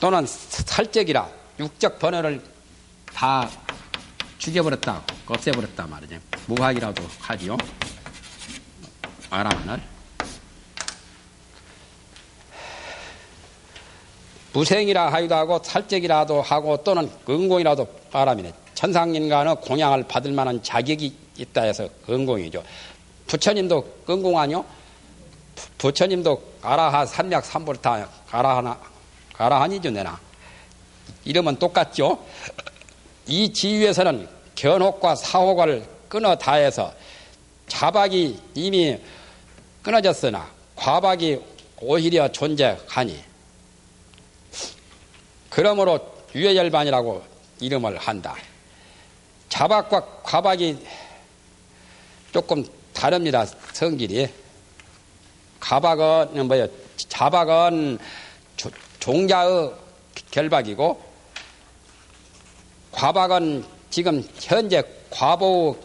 [SPEAKER 1] 또는 살적이라 육적 번호를 다 죽여버렸다 없애버렸다 말이죠. 무학이라도 하지요. 아라하는 무생이라 하기도 하고 살적이라도 하고 또는 은공이라도 말하면 천상인간의 공양을 받을 만한 자격이 있다 해서 은공이죠. 부처님도 은공 아니요? 부처님도 아라하 삼약 삼불타 아라한이죠 내나. 이름은 똑같죠. 이 지위에서는 견혹과 사혹을 끊어 다해서 자박이 이미 끊어졌으나 과박이 오히려 존재하니 그러므로 유해열반이라고 이름을 한다. 자박과 과박이 조금 다릅니다. 성질이. 과박은 뭐예요? 자박은 종자의 결박이고 과박은 지금 현재 과보의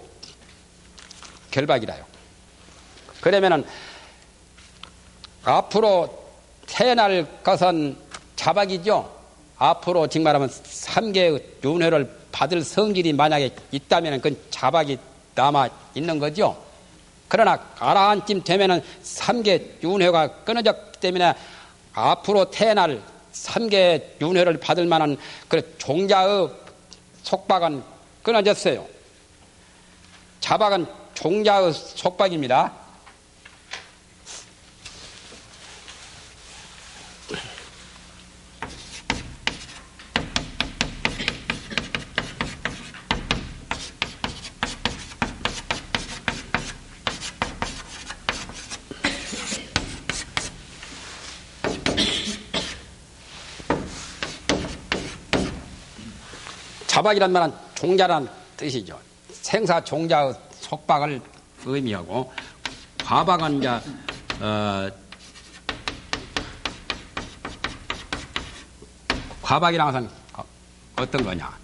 [SPEAKER 1] 결박이라요. 그러면은 앞으로 태어날 것은 자박이죠. 앞으로 지금 말하면 3개의 윤회를 받을 성질이 만약에 있다면 그건 자박이 남아 있는 거죠. 그러나 아라한쯤 되면은 3개 윤회가 끊어졌기 때문에 앞으로 태어날 3개 윤회를 받을 만한 그 종자의 속박은 끊어졌어요. 자박은 종자의 속박입니다. 자박이란 말은 종자란 뜻이죠. 생사 종자의 속박을 의미하고 과박은 이제 과박이라는 것은 어떤 거냐?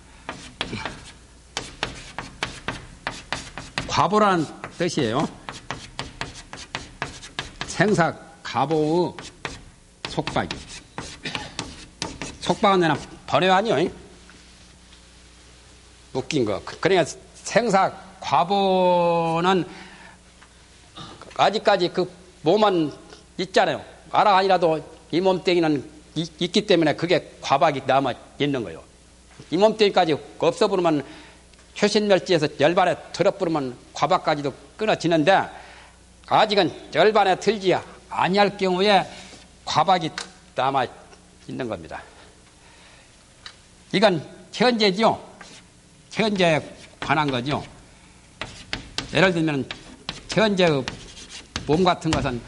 [SPEAKER 1] 과보라는 뜻이에요. 생사 가보의 속박이. 속박은 그냥 번외 아니요? 웃긴 거. 그러니까 생사 과보는 아직까지 그 몸은 있잖아요. 알아 아니라도 이 몸뚱이는 있기 때문에 그게 과박이 남아 있는 거예요. 이 몸뚱이까지 없어버리면 효신멸지에서 열반에 들어버리면 과박까지도 끊어지는데 아직은 열반에 들지 아니할 경우에 과박이 남아 있는 겁니다. 이건 현재죠. 현재에 관한 거죠. 예를 들면 현재의 몸 같은 것은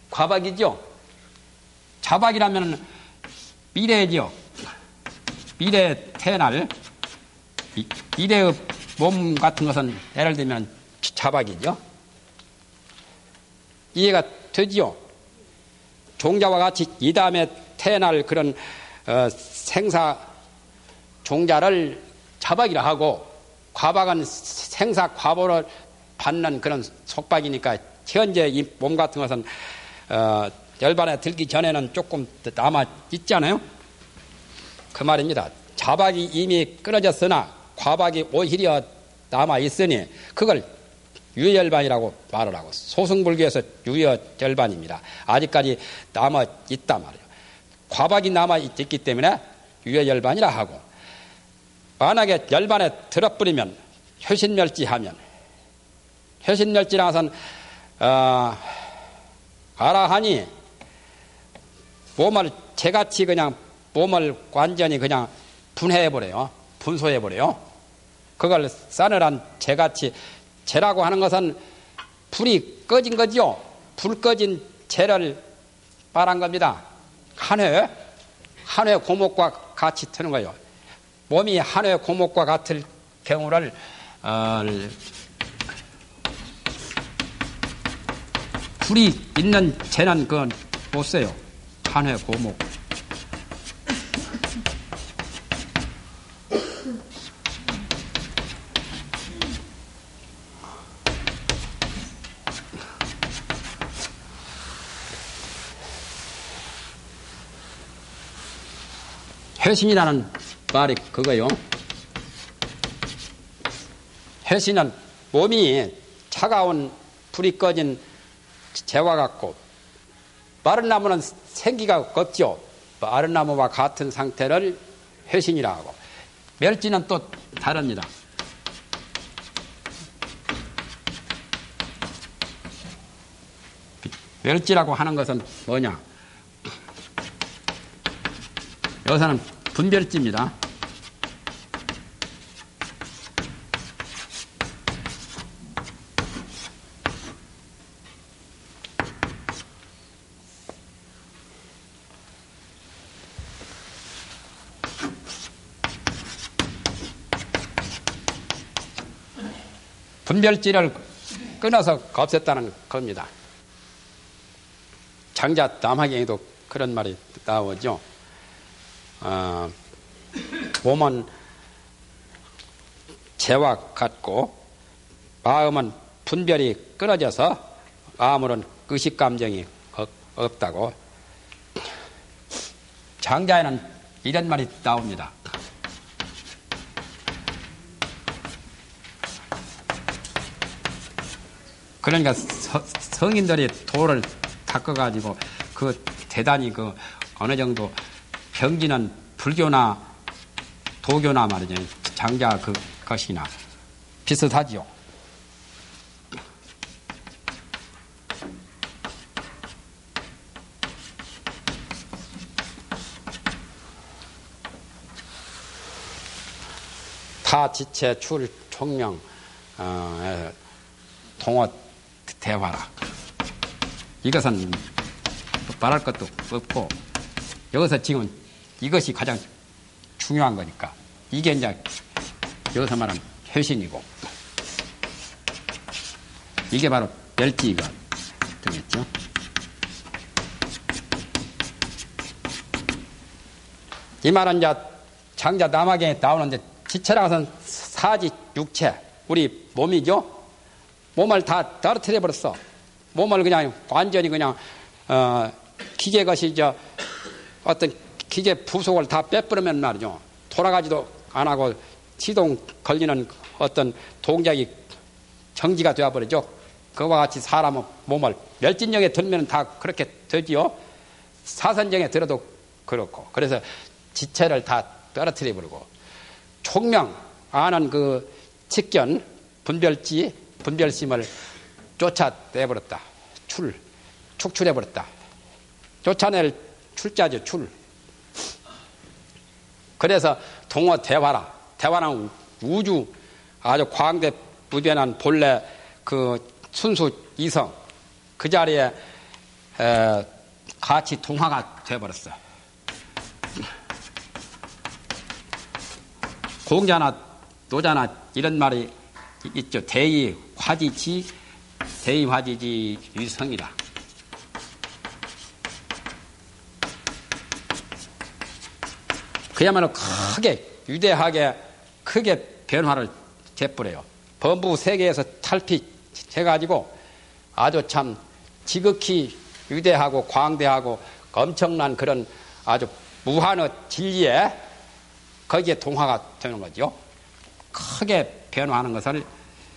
[SPEAKER 1] 과박이죠. 자박이라면 미래죠. 미래 태어날 미래의 몸 같은 것은 예를 들면 자박이죠. 이해가 되지요. 종자와 같이 이 다음에 태어날 그런 생사 종자를 자박이라 하고 과박은 생사 과보를 받는 그런 속박이니까 현재 이 몸 같은 것은 열반에 들기 전에는 조금 남아 있잖아요. 그 말입니다. 자박이 이미 끊어졌으나 과박이 오히려 남아 있으니 그걸 유열반이라고 말을 하고 소승불교에서 유열반입니다. 아직까지 남아 있단 말이에요. 과박이 남아 있기 때문에 유열반이라 하고 만약에 열반에 들어버리면 효신멸지하면 효신멸지라서는 알아하니 몸을 재같이 그냥 몸을 완전히 그냥 분해해버려요. 분소해버려요. 그걸 싸늘한 재같이 재라고 하는 것은 불이 꺼진 거죠. 불 꺼진 재를 말한 겁니다. 한 회 고목과 같이 트는 거예요. 몸이 한 회 고목과 같을 경우를 불이 있는 재는 그건 못 써요. 한 회 고목. 회신이라는 말이 그거요. 회신은 몸이 차가운 불이 꺼진 재와 같고 마른 나무는 생기가 없죠. 마른 나무와 같은 상태를 회신이라 하고 멸지는 또 다릅니다. 멸지라고 하는 것은 뭐냐? 여기서는 분별지입니다. 분별지를 끊어서 없앴다는 겁니다. 장자 남화경에도 그런 말이 나오죠. 몸은 재와 같고 마음은 분별이 끊어져서 아무런 의식감정이 없다고. 장자에는 이런 말이 나옵니다. 그러니까 성인들이 도를 닦아가지고 그 대단히 그 어느 정도 병기는 불교나 도교나 말이죠. 장자 그 것이나 비슷하지요. 타 지체 출 총명 동어 대화라. 이것은 말할 것도 없고 여기서 지금 이것이 가장 중요한 거니까 이게 이제 여기서 말하는 회신이고 이게 바로 멸지가 되겠죠. 이 말은 이제 장자 남학에 나오는데 지체라는 것은 사지 육체, 우리 몸이죠. 몸을 다 떨어뜨려 버렸어. 몸을 그냥 완전히 그냥 기계 것이 어떤 기계 부속을 다 빼버리면 말이죠. 돌아가지도 안 하고 시동 걸리는 어떤 동작이 정지가 되어버리죠. 그와 같이 사람은 몸을 멸진정에 들면 다 그렇게 되지요. 사선정에 들어도 그렇고. 그래서 지체를 다 떨어뜨려 버리고 총명 아는 그 직견 분별지 분별심을 쫓아내버렸다. 축출해버렸다. 쫓아낼 출자죠. 출. 그래서 동어 대화라. 대화는 우주 아주 광대 무변한 본래 그 순수 이성 그 자리에 같이 동화가 되어버렸어. 공자나 노자나 이런 말이 있죠. 대의 화지지 유성이라. 그야말로 크게 위대하게 크게 변화를 제뿌려요. 범부 세계에서 탈피해가지고 아주 참 지극히 위대하고 광대하고 엄청난 그런 아주 무한의 진리에 거기에 동화가 되는 거죠. 크게 변화하는 것을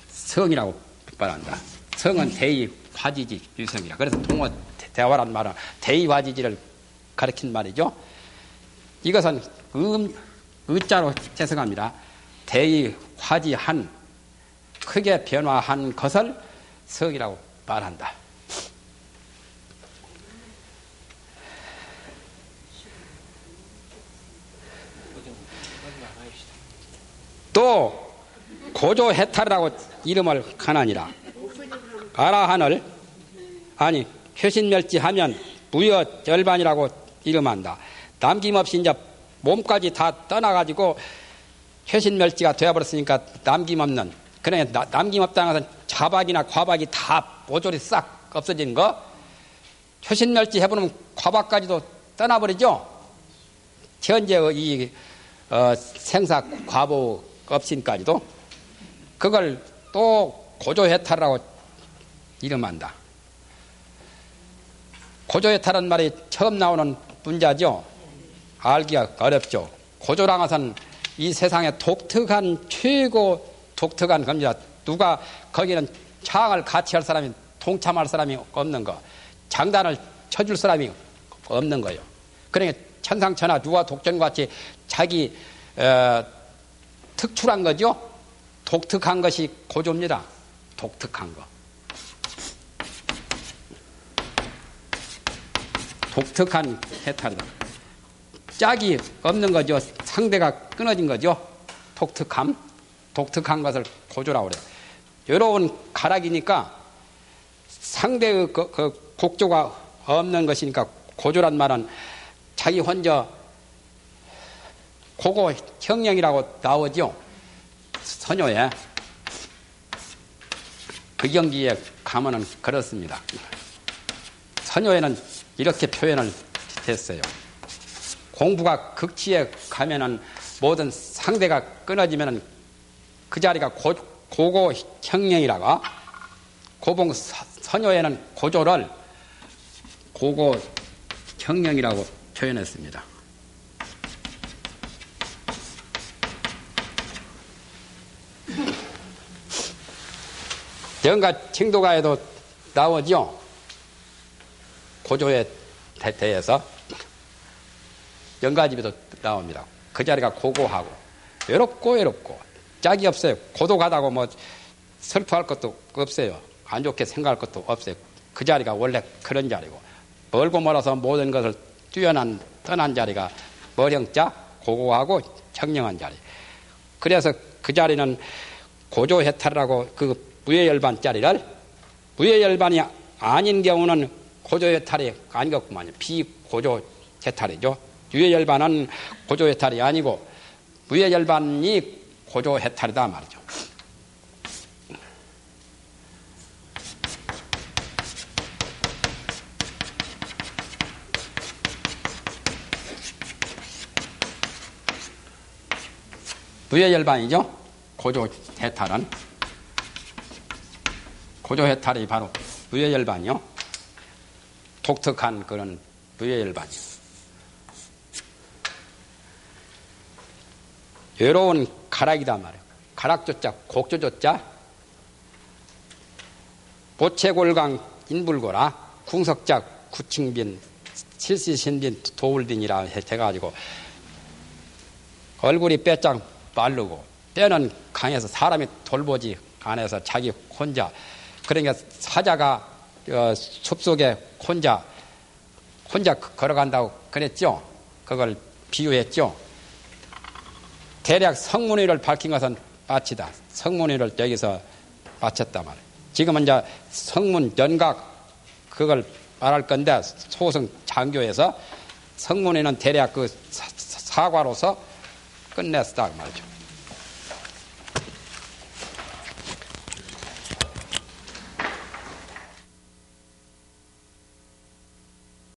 [SPEAKER 1] 성이라고 말한다. 성은 대의 화지지 유성이라. 그래서 동어 대화란 말은 대의 화지지를 가리킨 말이죠. 이것은 의자로 해석합니다. 대의 화지한 크게 변화한 것을 성이라고 말한다. 또 고조해탈이라고 이름을 하나니라. 아라한을 아니 효신멸지하면 무여열반이라고 이름한다. 남김없이 이제 몸까지 다 떠나가지고 효신멸지가 되어버렸으니까 남김없는, 그러니까 남김없다는 것은 자박이나 과박이 다 모조리 싹 없어지는 거. 효신멸지 해보면 과박까지도 떠나버리죠. 현재의 이 생사 과보 업신까지도. 그걸 또 고조해탈이라고 이름한다. 고조해탈은 말이 처음 나오는 문자죠. 알기가 어렵죠. 고조란 것은 이 세상에 독특한 최고 독특한 겁니다. 누가 거기는 창을 같이 할 사람이 동참할 사람이 없는 거, 장단을 쳐줄 사람이 없는 거예요. 그러니까 천상천하 누가 독전같이 자기 특출한 거죠. 독특한 것이 고조입니다. 독특한 거. 독특한 해탈이다. 짝이 없는 거죠. 상대가 끊어진 거죠. 독특한 것을 고조라고 그래요. 여러분 가락이니까 상대의 그 곡조가 없는 것이니까 고조란 말은 자기 혼자 고고 형령이라고 나오죠. 선효에 그 경지에 가면은 그렇습니다. 선효에는 이렇게 표현을 했어요. 공부가 극치에 가면은 모든 상대가 끊어지면은 그 자리가 고고 형령이라고, 고봉 선효에는 고조를 고고 형령이라고 표현했습니다. 영가 칭도가에도 나오죠. 고조에 대해서 영가집에도 나옵니다. 그 자리가 고고하고 외롭고 짝이 없어요. 고독하다고 뭐 슬퍼할 것도 없어요. 안 좋게 생각할 것도 없어요. 그 자리가 원래 그런 자리고, 멀고 멀어서 모든 것을 떠난 자리가 머령자 고고하고 청령한 자리. 그래서 그 자리는 고조해탈이라고, 그 무예열반 자리를, 무예열반이 아닌 경우는 고조해탈이 아니겠구만요. 비고조해탈이죠. 유예열반은 고조해탈이 아니고 무예열반이 고조해탈이다 말이죠. 부여열반이죠. 고조해탈은. 고조해탈이 바로 부여열반이요. 독특한 그런 부여열반이요. 외로운 가락이다 말이에요. 가락조자, 곡조조자, 보채골강 인불고라, 궁석자, 구칭빈, 칠시신빈, 도울빈이라 해가지고 얼굴이 빼짝 마르고 때는 강해서 사람이 돌보지 안에서 자기 혼자. 그러니까 사자가 숲속에 혼자 걸어간다고 그랬죠. 그걸 비유했죠. 대략 성문의를 밝힌 것은 마치다. 성문의를 여기서 마쳤단 말이에요. 지금은 이제 성문 연각 그걸 말할 건데 소승 장교에서 성문의는 대략 그 사과로서 끝냈다 말이죠.